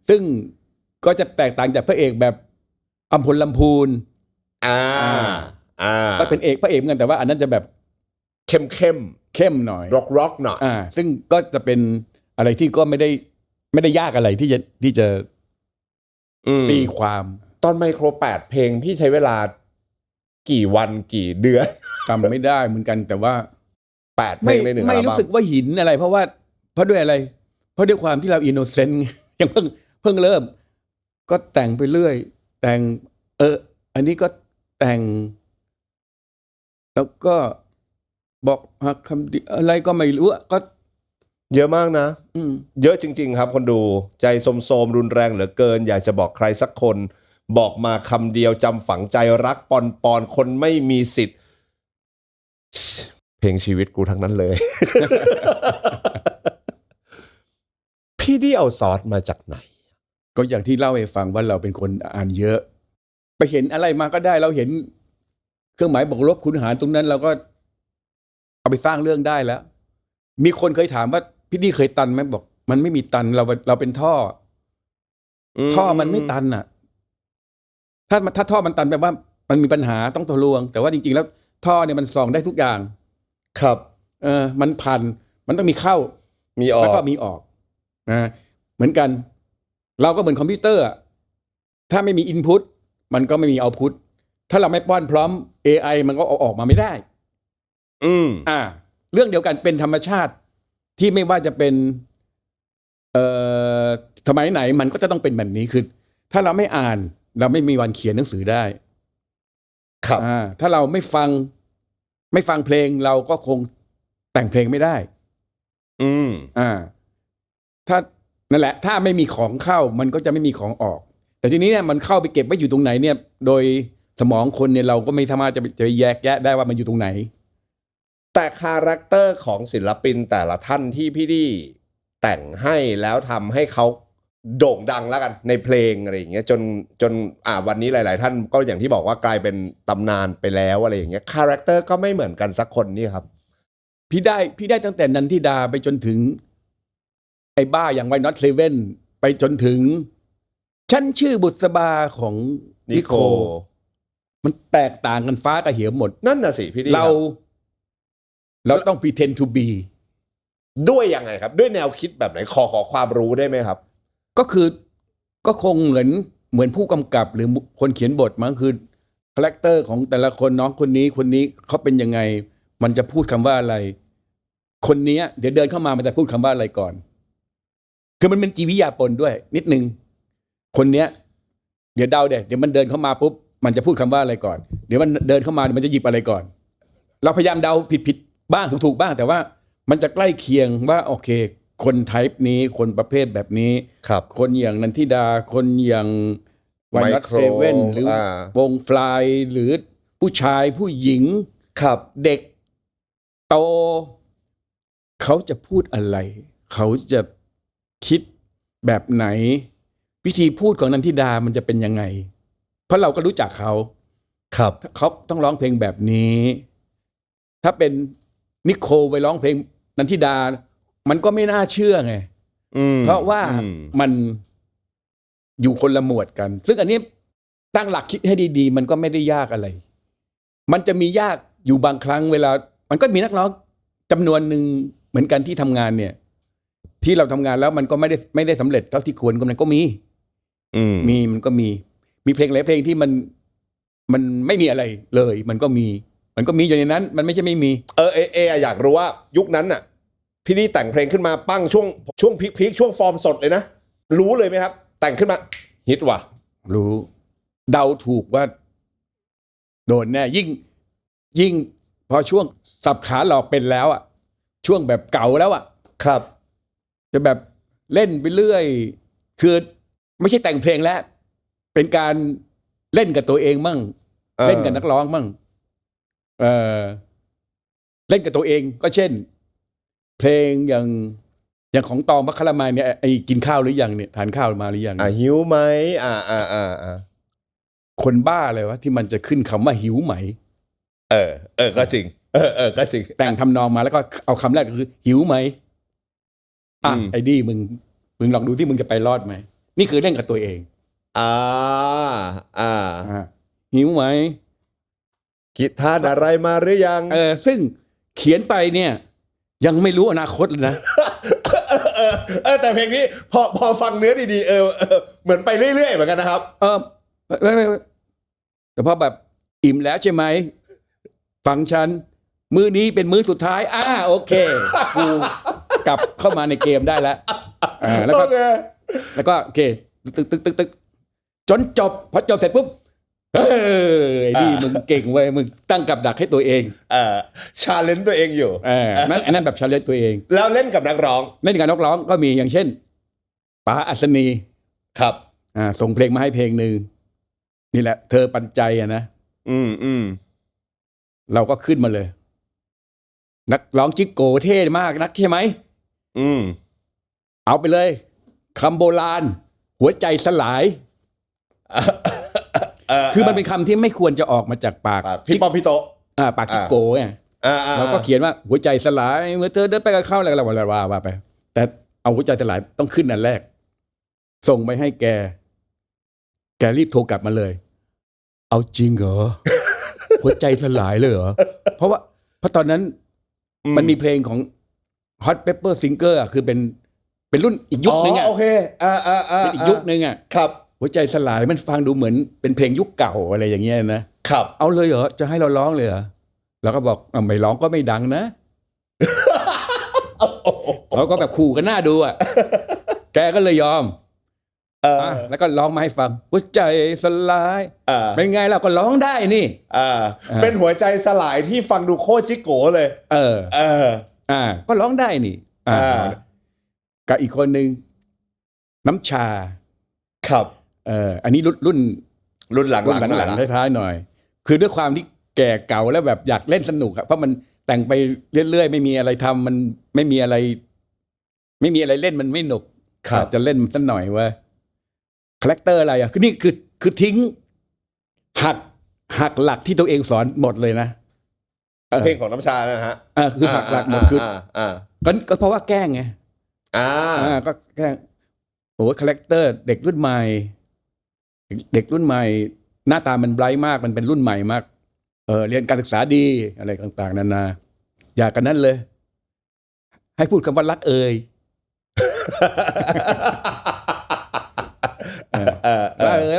ซึ่งก็จะแตกต่างจากพระเอกแบบอัมพลลำพูนก็เป็นพระเอกเหมือนกันแต่ว่าอันนั้นจะแบบเข้มหน่อยร็อกหน่อยซึ่งก็จะเป็นอะไรที่ก็ไม่ได้ยากอะไรที่จะตีความตอนไมโคร8เพลงพี่ใช้เวลากี่วันกี่เดือนจำไม่ได้เหมือนกันแต่ว่า8เพลงใน1อัลบั้มไม่รู้สึกว่าหินอะไรเพราะด้วยอะไรเพราะด้วยความที่เราอินโนเซนต์ยังเพิ่งเริ่มก็แต่งไปเรื่อยแต่งอันนี้ก็แต่งแล้วก็บอกคำอะไรก็ไม่รู้ก็เยอะมากนะเยอะจริงๆครับคนดูใจโสมรุนแรงเหลือเกินอยากจะบอกใครสักคนบอกมาคำเดียวจำฝังใจรักปอนคนไม่มีสิทธิ์เพลงชีวิตกูทั้งนั้นเลย พี่ดีเอาซอสมาจากไหนก็อย่างที่เล่าให้ฟังว่าเราเป็นคนอ่านเยอะไปเห็นอะไรมาก็ได้เราเห็นเครื่องหมายบวกลบคูณหารตรงนั้นเราก็เอาไปสร้างเรื่องได้แล้วมีคนเคยถามว่าพี่ดีเคยตันไหมบอกมันไม่มีตันเราเป็นท่อมันไม่ตันอ่ะถ้าท่อมันตันแปลว่ามันมีปัญหาต้องทะลวงแต่ว่าจริงๆแล้วท่อเนี่ยมันส่องได้ทุกอย่างครับมันผ่านมันต้องมีเข้ามีออกแล้วก็มีออกเหมือนกันเราก็เหมือนคอมพิวเตอร์ถ้าไม่มีอินพุตมันก็ไม่มีเอาต์พุตถ้าเราไม่ป้อนพร้อม AI มันก็เอาออกมาไม่ได้เรื่องเดียวกันเป็นธรรมชาติที่ไม่ว่าจะเป็นสมัยไหนมันก็จะต้องเป็นแบบนี้คือถ้าเราไม่อ่านเราไม่มีวันเขียนหนังสือได้ครับถ้าเราไม่ฟังเพลงเราก็คงแต่งเพลงไม่ได้ถ้านั่นแหละถ้าไม่มีของเข้ามันก็จะไม่มีของออกแต่ทีนี้เนี่ยมันเข้าไปเก็บไว้อยู่ตรงไหนเนี่ยโดยสมองคนเนี่ยเราก็ไม่สามารถจะแยกแยะได้ว่ามันอยู่ตรงไหนแต่คาแรคเตอร์ของศิลปินแต่ละท่านที่พี่ดีแต่งให้แล้วทำให้เขาโด่งดังแล้วกันในเพลงอะไรอย่างเงี้ยจนวันนี้หลายๆท่านก็อย่างที่บอกว่ากลายเป็นตำนานไปแล้วอะไรอย่างเงี้ยคาแรคเตอร์ก็ไม่เหมือนกันสักคนนี่ครับพี่ได้ตั้งแต่นันทิดาไปจนถึงไอ้บ้าอย่างไวน็อตเซเว่นไปจนถึงฉันชื่อบุษบาของนิโคมันแตกต่างกันฟ้ากับเหวหมดนั่นน่ะสิพี่ดีเราต้อง pretend to be ด้วยยังไงครับด้วยแนวคิดแบบไหนขอความรู้ได้ไหมครับก็คงเหมือนผู้กำกับหรือคนเขียนบทมั้งคือคาแรคเตอร์ของแต่ละคนน้องคนนี้เขาเป็นยังไงมันจะพูดคำว่าอะไรคนนี้เดี๋ยวเดินเข้ามามันจะพูดคำว่าอะไรก่อนคือมันเป็นจิตวิทยาปนด้วยนิดนึงคนเนี้ยเดี๋ยวเดาเดี๋ยวมันเดินเข้ามาปุ๊บมันจะพูดคำว่าอะไรก่อนเดี๋ยวมันเดินเข้ามามันจะหยิบอะไรก่อนเราพยายามเดาผิดบ้างถูกบ้างแต่ว่ามันจะใกล้เคียงว่าโอเคคนไทป์นี้คนประเภทแบบนี้คนอย่างนันทิดาคนอย่างไวน็อตเซเว่นหรือวงฟลายหรือผู้ชายผู้หญิงเด็กโตเขาจะพูดอะไรเขาจะคิดแบบไหนวิธีพูดของนันทิดามันจะเป็นยังไงเพราะเราก็รู้จักเขาต้องร้องเพลงแบบนี้ถ้าเป็นนิโคลไปร้องเพลงนันทิดามันก็ไม่น่าเชื่อไงเพราะว่ามันอยู่คนละหมวดกันซึ่งอันนี้ตั้งหลักคิดให้ดีๆมันก็ไม่ได้ยากอะไรมันจะมียากอยู่บางครั้งเวลามันก็มีนักร้องจำนวนหนึ่งเหมือนกันที่ทำงานเนี่ยที่เราทำงานแล้วมันก็ไม่ได้สำเร็จเท่าที่ควรมันก็มีมันก็มีเพลงหลายเพลงที่มันไม่มีอะไรเลยมันก็มีอยู่ในนั้นมันไม่ใช่ไม่มีอยากรู้ว่ายุคนั้นน่ะพี่นี่แต่งเพลงขึ้นมาปั้งช่วงพีคช่วงฟอร์มสดเลยนะรู้เลยไหมครับแต่งขึ้นมาฮิตว่ะรู้เดาถูกว่าโดนแน่ยิ่งพอช่วงสับขาหลอกเป็นแล้วอ่ะช่วงแบบเก่าแล้วอ่ะครับจะแบบเล่นไปเรื่อยคือไม่ใช่แต่งเพลงแล้วเป็นการเล่นกับตัวเองมั่งเล่นกับนักร้องมั่ง เล่นกับตัวเองก็เช่น เพลงอย่างของตองพัครมาเนี่ยไอ้กินข้าวหรือยังเนี่ยทานข้าวมาหรือยัง หิวไหมคนบ้าเลยวะที่มันจะขึ้นคำว่าหิวไหม ก็จริงก็จริง แต่งทำนองมาแล้วก็เอาคำแรกก็คือหิวไหมไอ้ดีมึงลองดูที่มึงจะไปรอดไหมนี่คือเล่นกับตัวเองหิวไหมคิดทานอะไรมาหรือยังซึ่งเขียนไปเนี่ยยังไม่รู้อนาคตเลยนะแต่เพลงนี้พอฟังเนื้อดีๆเหมือนไปเรื่อยๆเหมือนกันนะครับแต่พอแบบอิ่มแล้วใช่ไหมฟังฉันมื้อนี้เป็นมื้อสุดท้ายโอเคกูกลับเข้ามาในเกมได้แล้วแล้วก็โอเคตึกจนจบพอจบเสร็จปุ๊บไอ้นี่มึงเก่งเว้ยมึงตั้งกับดักให้ตัวเองชาเลนจ์ตัวเองอยู่นั่นแบบชาเลนจ์ตัวเองแล้วเล่นกับนักร้องเล่นกับนักร้องก็มีอย่างเช่นป๋าอัศนีครับส่งเพลงมาให้เพลงหนึ่งนี่แหละเธอปันใจนะเราก็ขึ้นมาเลยนักร้องจิกโกเท่มากนักใช่ไหมเอาไปเลยคำโบราณหัวใจสลายคือมันเป็นคำที่ไม่ควรจะออกมาจากปากพี่ปอมพี่โตปากจิกโกเนี่ยเราก็เขียนว่าหัวใจสลายเมื่อเธอเดินไปกับเขาอะไรว่าไปแต่เอาหัวใจสลายต้องขึ้นอันแรกส่งไปให้แกรีบโทรกลับมาเลยเอาจริงเหรอหัวใจสลายเลยเหรอเพราะตอนนั้นมันมีเพลงของ Hot Pepper Singer คือเป็นรุ่นอีกยุคนึงโอเคเป็นอีกยุคนึงครับหัวใจสลายมันฟังดูเหมือนเป็นเพลงยุคเก่าอะไรอย่างเงี้ยนะครับเอาเลยเหรอจะให้เราร้องเลยเหรอเราก็บอกไม่ร้องก็ไม่ดังนะเราก็แบบขู่กันหน้าดูแกก็เลยยอมแล้วก็ร้องมาให้ฟังหัวใจสลายเป็นไงเราก็ร้องได้นี่เป็นหัวใจสลายที่ฟังดูโคตรจิโก้เลยก็ร้องได้นี่กับอีกคนนึงน้ำชาครับอันนี้รุ่นหลังท้ายๆหน่อยคือด้วยความที่แก่เก่าแล้วแบบอยากเล่นสนุกเพราะมันแต่งไปเรื่อยๆไม่มีอะไรทำมันไม่มีอะไรเล่นมันไม่หนุกจะเล่นมันสักหน่อยว่าคาแรคเตอร์อะไรคือนี่คือทิ้งหักหลักที่ตัวเองสอนหมดเลยนะเพลงของน้ำชานะฮะคือหักหลักหมดคือก็เพราะว่าแกล้งไงก็แกล้งโอ้คาแรคเตอร์เด็กรุ่นใหม่หน้าตามันไบรท์มากมันเป็นรุ่นใหม่มากเรียนการศึกษาดีอะไรต่างๆนานาอยากกันนั้นเลยให้พูดคำว่ารักเอ่ย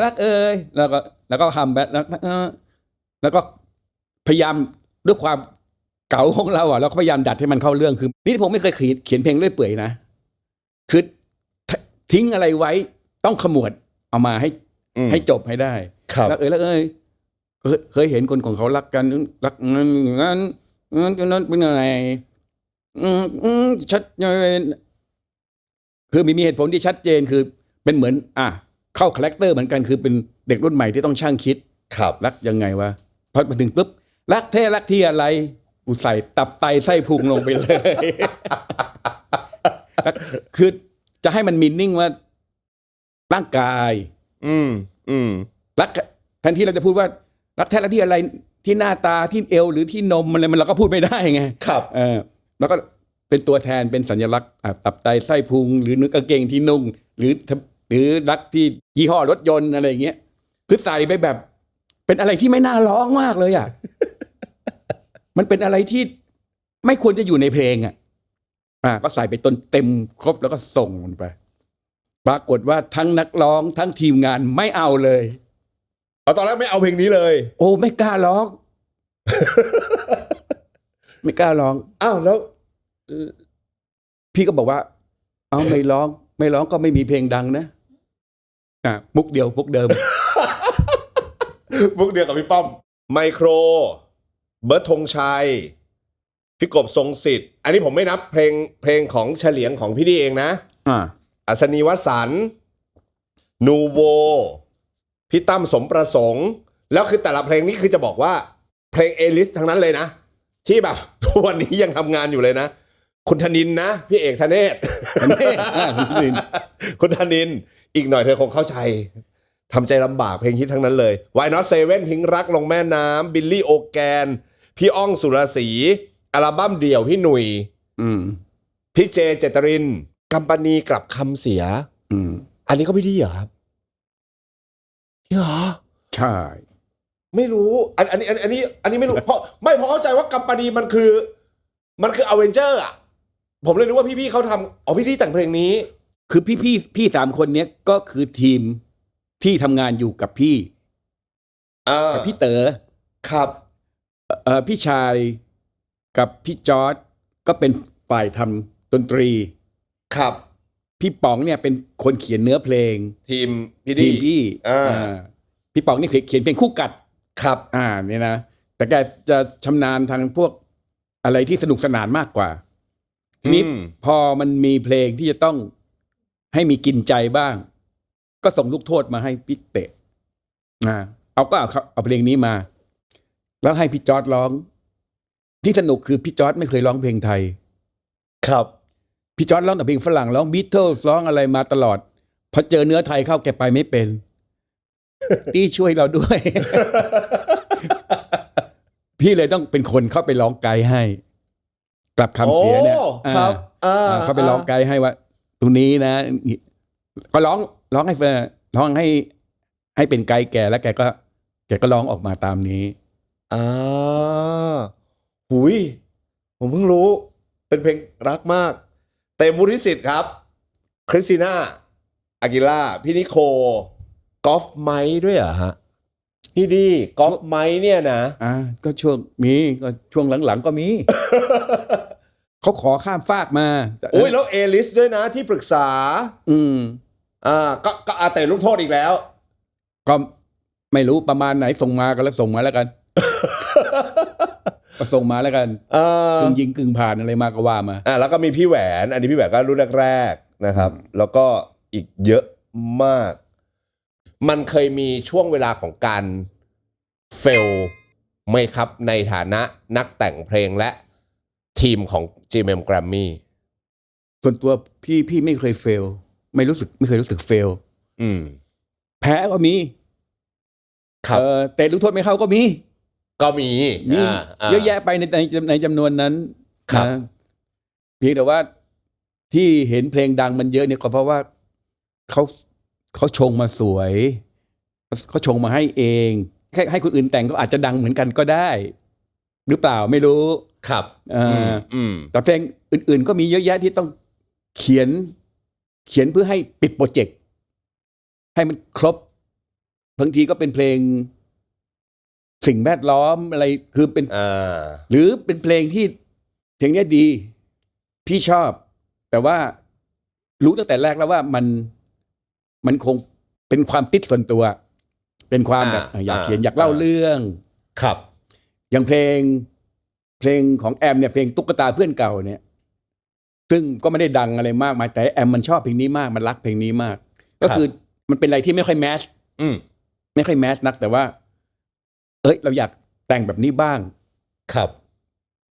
รักเอ่ยแล้วก็ทำแบบแล้วก็พยายามด้วยความเก่าของเราเราก็พยายามดัดให้มันเข้าเรื่องคือนี่ผมไม่เคยเขียนเพลงเรื่อยเปื่อยนะคือทิ้งอะไรไว้ต้องขมวดเอามาให้จบให้ได้แล้วเคยเห็นคนของเขารักกันรักนั้นเป็นยังไงชัดเจนคือมีเหตุผลที่ชัดเจนคือเป็นเหมือนเข้าคาแรคเตอร์เหมือนกันคือเป็นเด็กรุ่นใหม่ที่ต้องช่างคิดรักยังไงวะพอมาถึงปุ๊บรักแท้รักที่อะไรกูใส่ตับไตไส้พุงลงไปเลยคือจะให้มันมีนิ่งว่าร่างกายรักแทนที่เราจะพูดว่ารักแท้รักที่อะไรที่หน้าตาที่เอวหรือที่นมอะไรมันเราก็พูดไม่ได้ไงครับแล้วก็เป็นตัวแทนเป็นสัญลักษณ์ตับไตไส้พุงหรือเนื้อกางเกงที่นุ่งหรือรักที่ยี่ห้อรถยนต์อะไรอย่างเงี้ยคือใส่ไปแบบเป็นอะไรที่ไม่น่าร้องมากเลยมันเป็นอะไรที่ไม่ควรจะอยู่ในเพลงก็ใส่ไปจนเต็มครบแล้วก็ส่งมันไปปรากฏว่าทั้งนักร้องทั้งทีมงานไม่เอาเลยตอนแรกไม่เอาเพลงนี้เลยโอ้ไม่กล้าร้อง ไม่กล้าร้องแล้วพี่ก็บอกว่าไม่ร้องก็ไม่มีเพลงดังนะมุกเดียวมุกเดิม มุกเดียวกับพี่ป้อมไมโครเบิร์ดธงชัยพี่กบทรงสิทธิ์อันนี้ผมไม่นับเพลงของเฉลียงของพี่ดีเองนะอัศนีวสันต์นูโวพี่ตั้มสมประสงค์แล้วคือแต่ละเพลงนี้คือจะบอกว่าเพลงเอลิสทั้งนั้นเลยนะ ที่แบบทุกวันนี้ยังทำงานอยู่เลยนะคุณธนินนะพี่เอกธเนศ คุณนิน คุณธนินอีกหน่อยเธอคงเข้าใจทำใจลำบากเพลงฮิตทั้งนั้นเลย Why Not Seven ทิ้งรักลงแม่น้ำบิลลี่โอแกนพี่อ้องสุรศรีอัลบั้มเดี่ยวพี่หนุ่ยพี่เจเจตรินกัมปนีกลับคำเสียอันนี้ก็ไม่ดีเหรอครับจริงเหรอใช่ไม่รู้อันนี้ไม่รู้เพราะเข้าใจว่ากัมปนีมันคืออเวนเจอร์อ่ะผมเลยนึกว่าพี่เขาทำพี่แต่งเพลงนี้คือพี่สามคนเนี้ยก็คือทีมที่ทำงานอยู่กับพี่กับพี่เต๋อครับพี่ชายกับพี่จอร์จก็เป็นฝ่ายทำดนตรีครับพี่ป๋องเนี่ยเป็นคนเขียนเนื้อเพลงทีมพี่พี่ป๋องนี่เขียนเพลงคู่กัดครับเนี่ยนะแต่แกจะชำนาญทางพวกอะไรที่สนุกสนานมากกว่าทีนี้พอมันมีเพลงที่จะต้องให้มีกินใจบ้างก็ส่งลูกโทษมาให้พี่เตะเอาเพลงนี้มาแล้วให้พี่จอร์จร้องที่สนุกคือพี่จอร์จไม่เคยร้องเพลงไทยครับพี่จอร์จร้องแต่เพลงฝรั่งร้องบีทเทิลส์ร้องอะไรมาตลอดพอเจอเนื้อไทยเข้าแกไปไม่เป็นพี่ช่วยเราด้วย พี่เลยต้องเป็นคนเข้าไปร้องไกด์ให้กลับคำเสียเนี่ยเขาไปร้องไกด์ให้ว่าตรงนี้นะก็ร้องให้เป็นไกด์แกแล้วแกก็ร้องออกมาตามนี้หุยผมเพิ่งรู้เป็นเพลงรักมากเต็มวุฒิสิทธิ์ครับคริสติน่าอากิล่าพี่นิโคกอล์ฟไมค์ด้วยเหรอฮะพี่ดีกอล์ฟไมค์เนี่ยนะก็ช่วงหลังๆก็มี เขาขอข้ามฟากมาโอ้ยแล้วเอลิสด้วยนะที่ปรึกษาก็เตะลูกโทษอีกแล้วก็ไม่รู้ประมาณไหนส่งมากันแล้วส่งมาแล้วกัน ก็ส่งมาแล้วกันกึ่งยิงกึ่งผ่านอะไรมาก็ว่ามาแล้วก็มีพี่แหวนอันนี้พี่แหวนก็รุ่นแรกๆนะครับแล้วก็อีกเยอะมากมันเคยมีช่วงเวลาของการเฟลไหมครับในฐานะนักแต่งเพลงและทีมของ GMM Grammy ส่วนตัวพี่ไม่เคยเฟลไม่เคยรู้สึกเฟลแพ้ก็มีครับเตะลูกโทษไม่เข้าก็มีเยอะแยะไปในจำนวนนั้นนะเพียงแต่ว่าที่เห็นเพลงดังมันเยอะเนี่ยก็เพราะว่าเขาชงมาสวยเขาชงมาให้เองให้คนอื่นแต่งก็อาจจะดังเหมือนกันก็ได้หรือเปล่าไม่รู้ครับแต่เพลงอื่นๆก็มีเยอะแยะที่ต้องเขียนเพื่อให้ปิดโปรเจกต์ให้มันครบบางทีก็เป็นเพลงสิ่งแวดล้อมอะไรคือเป็นหรือเป็นเพลงที่เพลงนี้ดีพี่ชอบแต่ว่ารู้ตั้งแต่แรกแล้วว่ามันคงเป็นความติดส่วนตัวเป็นความแบบอยากเขียนอยากเล่าเรื่องครับอย่างเพลงของแอมเนี่ยเพลงตุ๊กตาเพื่อนเก่าเนี่ยซึ่งก็ไม่ได้ดังอะไรมากมายแต่แอมมันชอบเพลงนี้มากมันรักเพลงนี้มากก็คือมันเป็นอะไรที่ไม่ค่อยแมสไม่ค่อยแมสนักแต่ว่าเราอยากแต่งแบบนี้บ้างครับ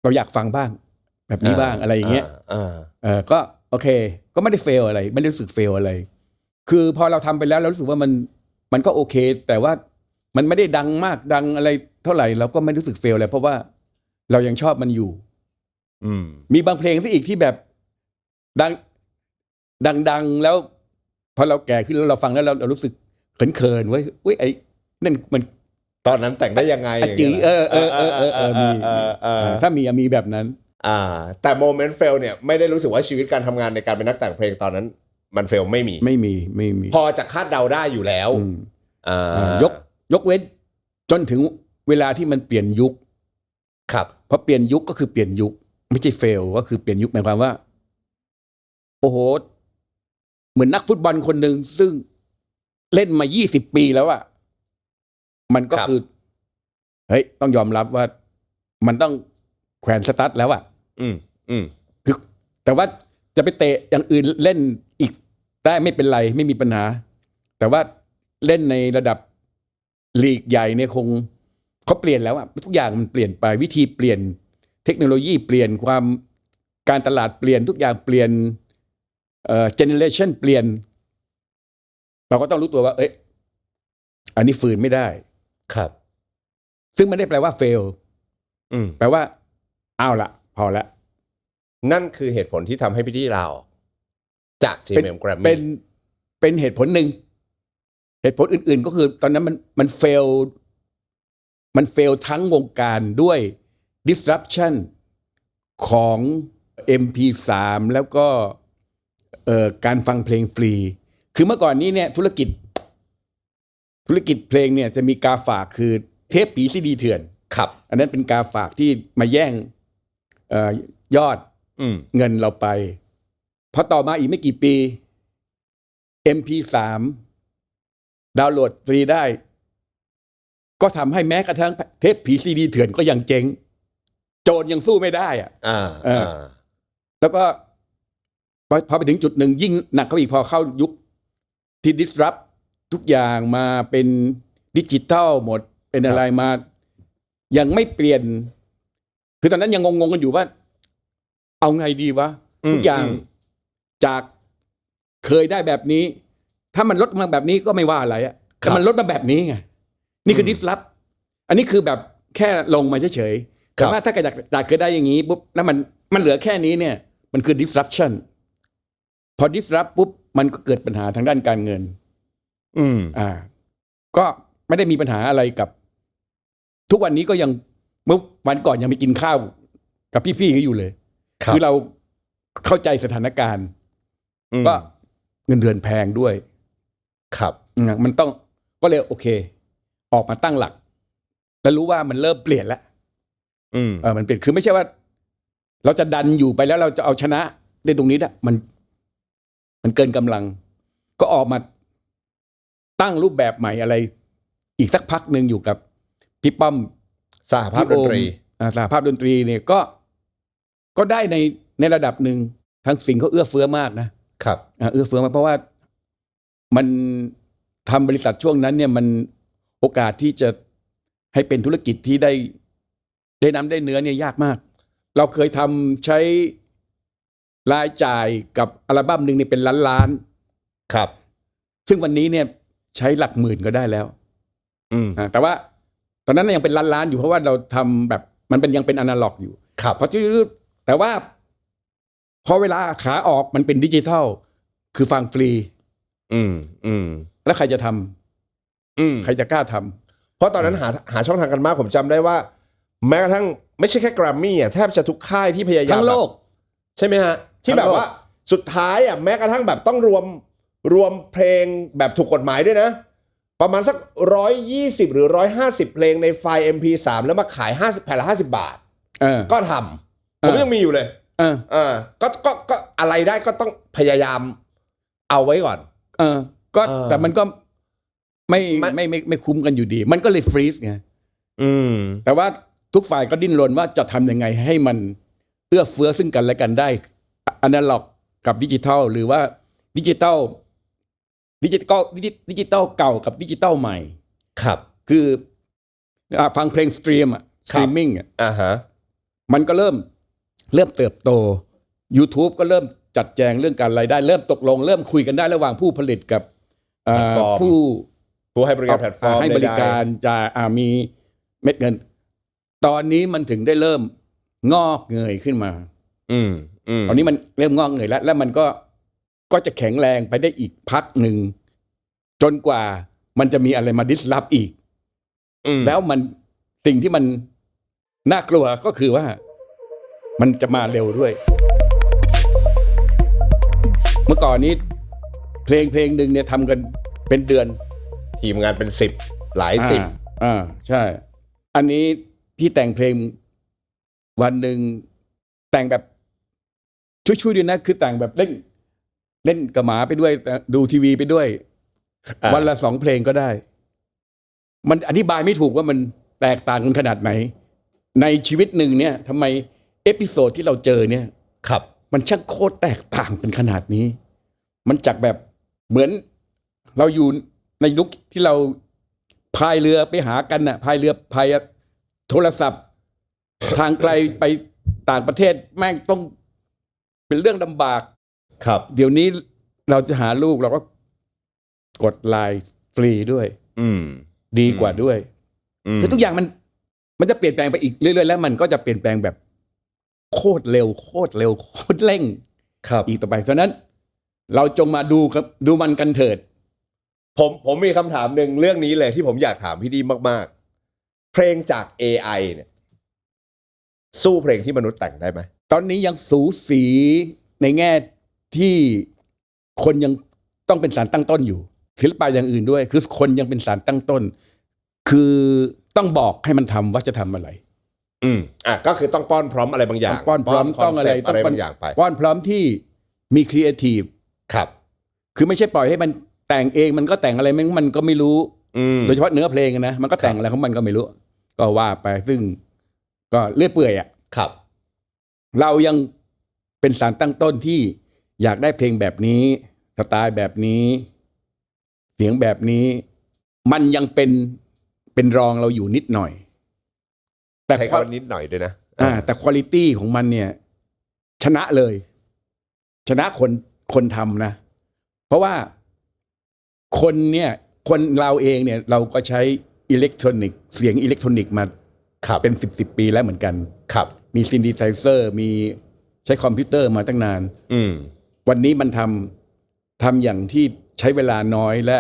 เราอยากฟังบ้างแบบนี้บ้างอะไรอย่างเงี้ยก็โอเคก็ไม่ได้เฟลอะไรไม่ได้รู้สึกเฟลอะไรคือพอเราทำไปแล้วเรารู้สึกว่ามันก็โอเคแต่ว่ามันไม่ได้ดังมากดังอะไรเท่าไหร่เราก็ไม่รู้สึกเฟลเลยเพราะว่าเรายังชอบมันอยู่มีบางเพลงซะอีกที่แบบดังแล้วพอเราแก่ขึ้นแล้วเราฟังแล้วเรารู้สึกเขินๆเว้ยไอ้นั่นมันตอนนั้นแต่งได้ยังไงจื๋มีถ้ามีแบบนั้นแต่โมเมนต์เฟลเนี่ยไม่ได้รู้สึกว่าชีวิตการทำงานในการเป็นนักแต่งเพลงตอนนั้นมันเฟลไม่มีพอจะคาดเดาได้อยู่แล้วยกเว้นจนถึงเวลาที่มันเปลี่ยนยุคครับพอเปลี่ยนยุคก็คือเปลี่ยนยุคไม่ใช่เฟลก็คือเปลี่ยนยุคหมายความว่าโอ้โหเหมือนนักฟุตบอลคนหนึ่งซึ่งเล่นมา20 ปีแล้วอะมันก็คือต้องยอมรับว่ามันต้องแขวนสตาร์ทแล้วอ่ะคือแต่ว่าจะไปเตะอย่างอื่นเล่นอีกได้ไม่เป็นไรไม่มีปัญหาแต่ว่าเล่นในระดับลีกใหญ่เนี่ยคงเขาเปลี่ยนแล้วอ่ะทุกอย่างมันเปลี่ยนไปวิธีเปลี่ยน เทคโนโลยีเปลี่ยนความการตลาดเปลี่ยนทุกอย่างเปลี่ยนเจเนเรชันเปลี่ยนเราก็ต้องรู้ตัวว่าเอ้ยอันนี้ฝืนไม่ได้ครับซึ่งไม่ได้แปลว่า fail แปลว่าเอาละพอละนั่นคือเหตุผลที่ทำให้พี่ดี้ลาออกจาก GMM Grammy เป็นเหตุผลหนึ่งเหตุผลอื่นๆก็คือตอนนั้นมัน fail ทั้งวงการด้วย disruption ของ MP3 แล้วก็การฟังเพลงฟรีคือเมื่อก่อนนี้เนี่ยธุรกิจเพลงเนี่ยจะมีกาฝากคือเทปปีซีดีเถื่อนครับอันนั้นเป็นกาฝากที่มาแย่งยอดเงินเราไปพอต่อมาอีกไม่กี่ปี MP3 ดาวน์โหลดฟรีได้ก็ทำให้แม้กระทั่งเทปผีซีดีเถื่อนก็ยังเจ๊งโจรยังสู้ไม่ได้อ่ะแล้วก็พอไปถึงจุดหนึ่งยิ่งหนักเข้าอีกพอเข้ายุคที่ disrupt ทุกอย่างมาเป็นดิจิทัลหมดเป็นอะไรมายังไม่เปลี่ยนคือตอนนั้นยังงงกันอยู่ว่าเอาไงดีวะทุกอย่างจากเคยได้แบบนี้ถ้ามันลดมาแบบนี้ก็ไม่ว่าอะไรอ่ะแต่มันลดมาแบบนี้ไงนี่คือ disrupt อันนี้คือแบบแค่ลงมาเฉยๆแต่ว่าถ้าเกิดจากเคยได้อย่างนี้ปุ๊บแล้วมันเหลือแค่นี้เนี่ยมันคือ disruption พอ disrupt ปุ๊บมันก็เกิดปัญหาทางด้านการเงินก็ไม่ได้มีปัญหาอะไรกับทุกวันนี้ก็ยังเมื่อวันก่อนยังไปกินข้าวกับพี่ๆเขาอยู่เลยคือเราเข้าใจสถานการณ์ก็เงินเดือนแพงด้วยครับมันต้องก็เลยโอเคออกมาตั้งหลักแล้วรู้ว่ามันเริ่มเปลี่ยนแล้วมันเปลี่ยนคือไม่ใช่ว่าเราจะดันอยู่ไปแล้วเราจะเอาชนะในตรงนี้มันเกินกำลังก็ออกมาตั้งรูปแบบใหม่อะไรอีกสักพักหนึ่งอยู่กับพี่ป้อมสหภาพดนตรีสหภาพดนตรีเนี่ยก็ได้ในระดับหนึ่งทั้งสิ่งเขาเอื้อเฟื้อมากนะครับเอื้อเฟื้อมากเพราะว่ามันทำบริษัทช่วงนั้นเนี่ยมันโอกาสที่จะให้เป็นธุรกิจที่ได้น้ำได้เนื้อเนี่ยยากมากเราเคยทำใช้รายจ่ายกับอัลบั้มหนึ่งเนี่ยเป็นล้านครับซึ่งวันนี้เนี่ยใช้หลักหมื่นก็ได้แล้วแต่ว่าตอนนั้นยังเป็นล้านอยู่เพราะว่าเราทำแบบมันยังเป็นอนาล็อกอยู่ครับเพราะที่แต่ว่าพอเวลาขาออกมันเป็นดิจิทัลคือฟังฟรีแล้วใครจะทำใครจะกล้าทำเพราะตอนนั้นหาช่องทางกันมากผมจำได้ว่าแม้กระทั่งไม่ใช่แค่แกรมมี่อ่ะแทบจะทุกค่ายที่พยายามทั้งโลกใช่ไหมฮะที่แบบว่าสุดท้ายอ่ะแม้กระทั่งแบบต้องรวมเพลงแบบถูกกฎหมายด้วยนะประมาณสัก120หรือ150เพลงในไฟล์ MP3 แล้วมาขาย50แผ่นละ50 บาทก็ทำผมยังมีอยู่เลยก็อะไรได้ก็ต้องพยายามเอาไว้ก่อนก็แต่มันก็ไม่คุ้มกันอยู่ดีมันก็เลยฟรีซไงแต่ว่าทุกฝ่ายก็ดิ้นรนว่าจะทำยังไงให้มันเอื้อเฟื้อซึ่งกันและกันได้อนาล็อกกับดิจิทัลหรือว่าดิจิทัลเก่ากับดิจิทัลใหม่ครับคือฟังเพลงสตรีมสตรีมมิ่งมันก็เริ่มเติบโต YouTube ก็เริ่มจัดแจงเรื่องการรายได้เริ่มตกลงเริ่มคุยกันได้ระหว่างผู้ผลิตกับผู้ให้บริการแพลตฟอร์มให้บริการจะมีเม็ดเงินตอนนี้มันถึงได้เริ่มงอกเงยขึ้นมาตอนนี้มันเริ่มงอกเงยแล้วมันก็จะแข็งแรงไปได้อีกพักหนึ่งจนกว่ามันจะมีอะไรมาดิสรับอีกแล้วมันสิ่งที่มันน่ากลัวก็คือว่ามันจะมาเร็วด้วยเมื่อก่อนนี้เพลงหนึ่งเนี่ยทำกันเป็นเดือนทีมงานเป็น10หลาย10ใช่อันนี้พี่แต่งเพลงวันหนึ่งแต่งแบบช่วยด้วยนะคือแต่งแบบเล่นกับหมาไปด้วยดูทีวีไปด้วยวันละ2เพลงก็ได้มันอธิบายไม่ถูกว่ามันแตกต่างกันขนาดไหนในชีวิตหนึ่งเนี่ยทำไมเอพิโซดที่เราเจอเนี่ยครับมันช่างโคตรแตกต่างกันขนาดนี้มันจากแบบเหมือนเราอยู่ในยุคที่เราพายเรือไปหากันน่ะพายโทรศัพท์ทางไกลไป ต่างประเทศแม่งต้องเป็นเรื่องลำบาก ครับ เดี๋ยวนี้เราจะหาลูกเราก็กดไลน์ฟรีด้วย อืม ดีกว่าด้วยคือทุกอย่างมันจะเปลี่ยนแปลงไปอีกเรื่อยๆแล้วมันก็จะเปลี่ยนแปลงแบบโคตรเร็วโคตรเร่ง ครับ อีกต่อไปเพราะนั้น เราจงมาดูมันกันเถิด ผมมีคำถามหนึ่งเรื่องนี้เลยที่ผมอยากถามพี่ดีมากๆ เพลงจาก AI เนี่ยสู้เพลงที่มนุษย์แต่งได้ไหม ตอนนี้ยังสูสีในแง่ที่คนยังต้องเป็นสารตั้งต้นอยู่ศิลปะอย่างอื่นด้วย คือคนยังเป็นสารตั้งต้น คือต้องบอกให้มันทำว่าจะทำอะไร ก็คือต้องป้อนพร้อมอะไรบางอย่าง ป้อนพร้อมต้องอะไร อะไรบางอย่างไป ป้อนพร้อมที่มีครีเอทีฟ ครับ คือไม่ใช่ปล่อยให้มันแต่งเองมันก็แต่งอะไรมันก็ไม่รู้โดยเฉพาะเนื้อเพลงนะมันก็แต่งอะไรของมันก็ไม่รู้ ก็ว่าไปซึ่งก็เลื่อยเปื่อยอ่ะ ครับ เรายังเป็นสารตั้งต้นที่อยากได้เพลงแบบนี้สไตล์แบบนี้ เสียงแบบนี้ มันยังเป็นรองเราอยู่นิดหน่อย แต่ ใช้คำว่านิดหน่อยด้วยนะ แต่ควอลิตี้ของมันเนี่ย ชนะเลย ชนะคนทำนะ เพราะว่าคนเราเองเนี่ยเราก็ใช้อิเล็กทรอนิกส์เสียงอิเล็กทรอนิกส์มาเป็น10 ปีแล้วเหมือนกัน ครับ มีซินธิไซเซอร์มีใช้คอมพิวเตอร์มาตั้งนานวันนี้มันทำอย่างที่ใช้เวลาน้อยและ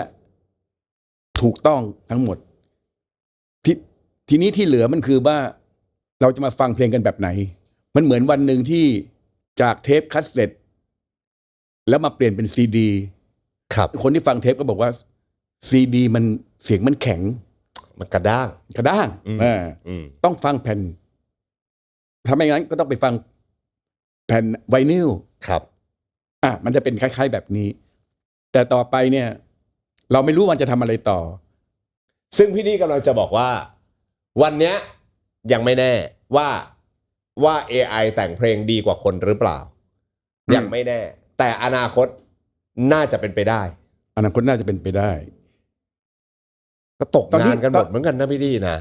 ถูกต้องทั้งหมดทีนี้ที่เหลือมันคือว่าเราจะมาฟังเพลงกันแบบไหน มันเหมือนวันหนึ่งที่จากเทปคัสเซ็ตแล้วมาเปลี่ยนเป็นซีดี คนที่ฟังเทปก็บอกว่าซีดีมันเสียงมันแข็ง มันกระด้าง ต้องฟังแผ่นถ้าไม่งั้นก็ต้องไปฟังแผ่นไวนิล ครับ มันจะเป็นคล้ายๆแบบนี้ แต่ต่อไปเนี่ย เราไม่รู้มันจะทำอะไรต่อ ซึ่งพี่ดีกำลังจะบอกว่า วันเนี้ยยังไม่แน่ว่า AI แต่งเพลงดีกว่าคนหรือเปล่า ยังไม่แน่ แต่อนาคตน่าจะเป็นไปได้ อนาคตน่าจะเป็นไปได้ ก็ตกงานกันหมดเหมือนกันนะพี่ดีนะ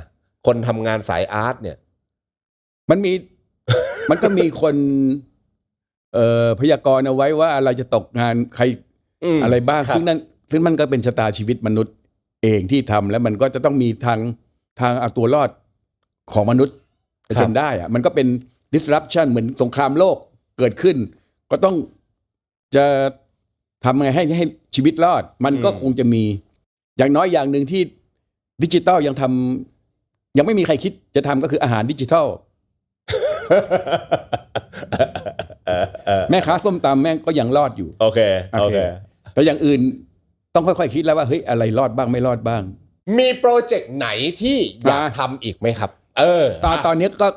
คนทำงานสายอาร์ตเนี่ย มันก็มีคนพยากรณ์เอาไว้ว่าอะไรจะตกงานใครอะไรบ้างซึ่งมันก็เป็นชะตาชีวิตมนุษย์เองที่ทำแล้วมันก็จะต้องมีทางเอาตัวรอดของมนุษย์จนได้อะมันก็เป็น disruption เหมือนสงครามโลกเกิดขึ้น ก็ต้องจะทำไงให้ชีวิตรอด มันก็คงจะมีอย่างน้อยอย่างหนึ่งที่ดิจิตอลยังไม่มีใครคิดจะทำก็คืออาหารดิจิทัล แม่ค้าส้มตำแม่งก็ยังรอดอยู่ โอเคแต่อย่างอื่นต้องค่อยๆคิดแล้วว่าเฮ้ยอะไรรอดบ้างไม่รอดบ้างมีโปรเจกต์ไหนที่อยากทำอีกไหมครับตอนนี้ก็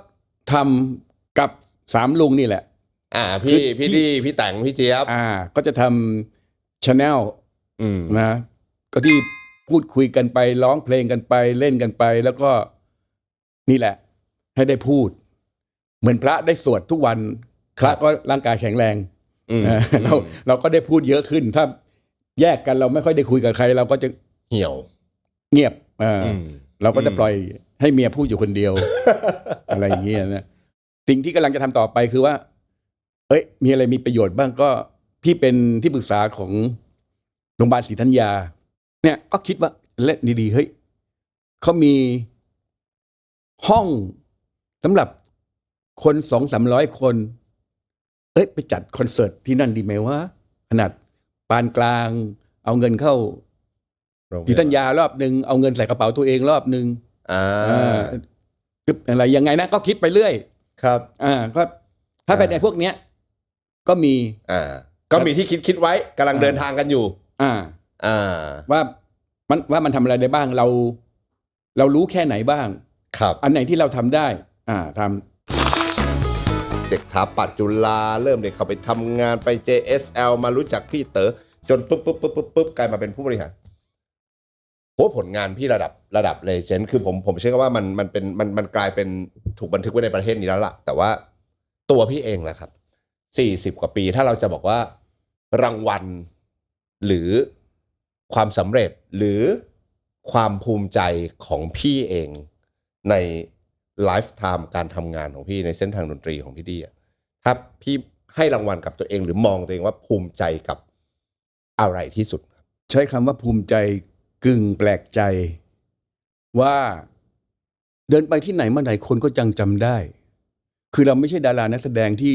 ทำกับ3ลุงนี่แหละพี่ดีพี่แต่งพี่เจี๊ยบก็จะทำ channel นะก็ที่พูดคุยกันไปร้องเพลงกันไปเล่นกันไปแล้วก็นี่แหละให้ได้พูดเหมือนพระได้สวดทุกวันพระก็ร่างกายแข็งแรงเราก็ได้พูดเยอะขึ้นถ้าแยกกันเราไม่ค่อยได้คุยกับใครเราก็จะเหี่ยวเงียบเราก็จะปล่อยให้เมียพูดอยู่คนเดียว อะไรอย่างเงี้ยนะสิ่งที่กำลังจะทำต่อไปคือว่ามีอะไรมีประโยชน์บ้างก็พี่เป็นที่ปรึกษาของโรงพยาบาลศรีธัญญาเนี่ยก็คิดว่าเล่นดีๆเฮ้ยเขามีห้องสำหรับคน200-300 คนไปจัดคอนเสิร์ตที่นั่นดีไหมวะขนาดปานกลางเอาเงินเข้าศรีธัญญารอบนึงเอาเงินใส่กระเป๋าตัวเองรอบนึงอะไรยังไงนะก็คิดไปเรื่อยครับก็ถ้าเป็นในพวกเนี้ยก็มีที่คิดไว้กำลังเดินทางกันอยู่ว่ามันทำอะไรได้บ้างเรารู้แค่ไหนบ้างครับอันไหนที่เราทำได้ทำเด็กถาปัจจุฬาเริ่มเด็กเข้าไปทำงานไป JSL มารู้จักพี่เต๋อจนปุ๊บกลายมาเป็นผู้บริหารผลงานพี่ระดับเลเจนด์คือผมเชื่อว่ามันกลายเป็นถูกบันทึกไว้ในประเทศนี้แล้วล่ะแต่ว่าตัวพี่เองแหละครับ40 กว่าปีถ้าเราจะบอกว่ารางวัลหรือความสำเร็จหรือความภูมิใจของพี่เองใน ไลฟ์ไทม์การทำงานของพี่ในเส้นทางดนตรีของพี่ดีอะถ้าพี่ให้รางวัลกับตัวเองหรือมองตัวเองว่าภูมิใจกับอะไรที่สุด ใช้คำว่าภูมิใจกึ่งแปลกใจว่าเดินไปที่ไหนมาไหนคนก็ยังจำได้ คือเราไม่ใช่ดารานักแสดงที่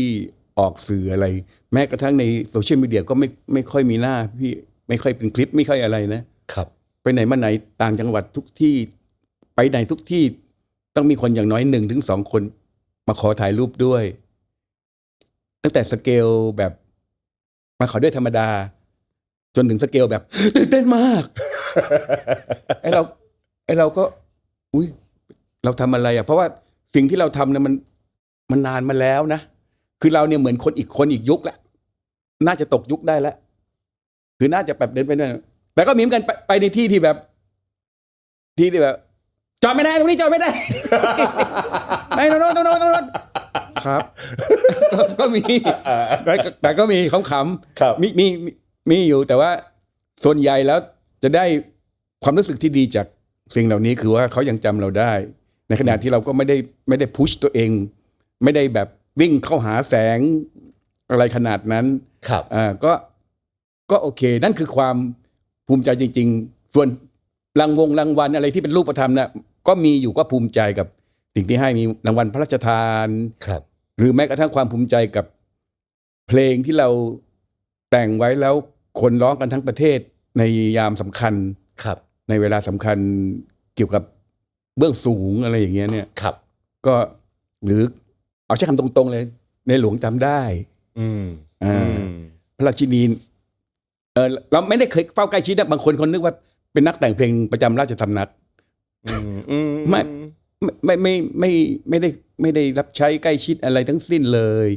ออกสื่ออะไร แม้กระทั่งในโซเชียลมีเดียก็ไม่ค่อยมีหน้าพี่ไม่ค่อยเป็นคลิปไม่ค่อยอะไรนะครับ ไปไหนมาไหนต่างจังหวัดทุกที่ไปไหนทุกที่ต้องมีคนอย่างน้อย1-2 คนมาขอถ่ายรูปด้วย ตั้งแต่สเกลแบบมาขอด้วยธรรมดา จนถึงสเกลแบบ ตื่นเต้นมาก ไอเราก็อุ้ยเราทำอะไรอ่ะเพราะว่าสิ่งที่เราทำเนี่ยมันนานมาแล้วนะคือเราเนี่ยเหมือนคนอีกยุคละน่าจะตกยุคได้แล้วคือน่าจะแบบเดินไปนั่นแต่ก็มีเหมือนกันไปในที่ที่แบบจอดไม่ได้ตรงนี้จอดไม่ได้ ไม่โน่นครับ ก็มีแต่ก็มีขำ ครับ มีอยู่แต่ว่าส่วนใหญ่แล้วจะได้ความรู้สึกที่ดีจากสิ่งเหล่านี้คือว่าเขายังจำเราได้ ในขณะที่เราก็ไม่ได้พุชตัวเอง ไม่ได้แบบวิ่งเข้าหาแสงอะไรขนาดนั้น ครับ ก็โอเค นั่นคือความภูมิใจจริงๆ ส่วนรางวัลอะไรที่เป็นรูปธรรมน่ะก็มีอยู่ก็ภูมิใจกับสิ่งที่ให้มีรางวัลพระราชทาน ครับ หรือแม้กระทั่งความภูมิใจกับเพลงที่เราแต่งไว้แล้วคนร้องกันทั้งประเทศในยามสำคัญ ครับ ในเวลาสำคัญเกี่ยวกับเบื้องสูงอะไรอย่างเงี้ยเนี่ย ครับ ก็หรือเอาใช้คำตรงๆเลย ในหลวงจำได้ อืม พระราชินีเราไม่ได้เคยเฝ้าใกล้ชิดนะบางคนนึกว่าเป็นนักแต่งเพลงประจำราชสำนัก ไม่ได้รับใช้ใกล้ชิดอะไรทั้งสิ้นเลย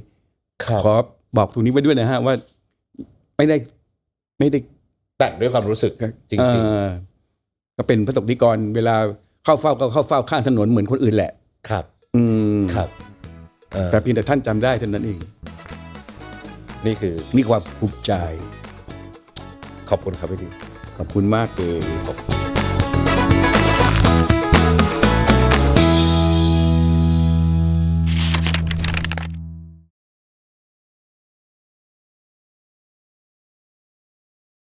ครับ ขอบอกตรงนี้ไว้ด้วยนะฮะว่าไม่ได้ แต่งด้วยความรู้สึกจริง ก็เป็นพระสงฆ์นิกรเวลาเข้าเฝ้าก็เข้าเฝ้าข้างถนนเหมือนคนอื่นแหละ ๆ ครับ ครับ แต่เพียงแต่ท่านจำได้เท่านั้นเอง นี่คือ นี่ความภูมิใจ ขอบคุณครับพี่ดี ขอบคุณมากเลย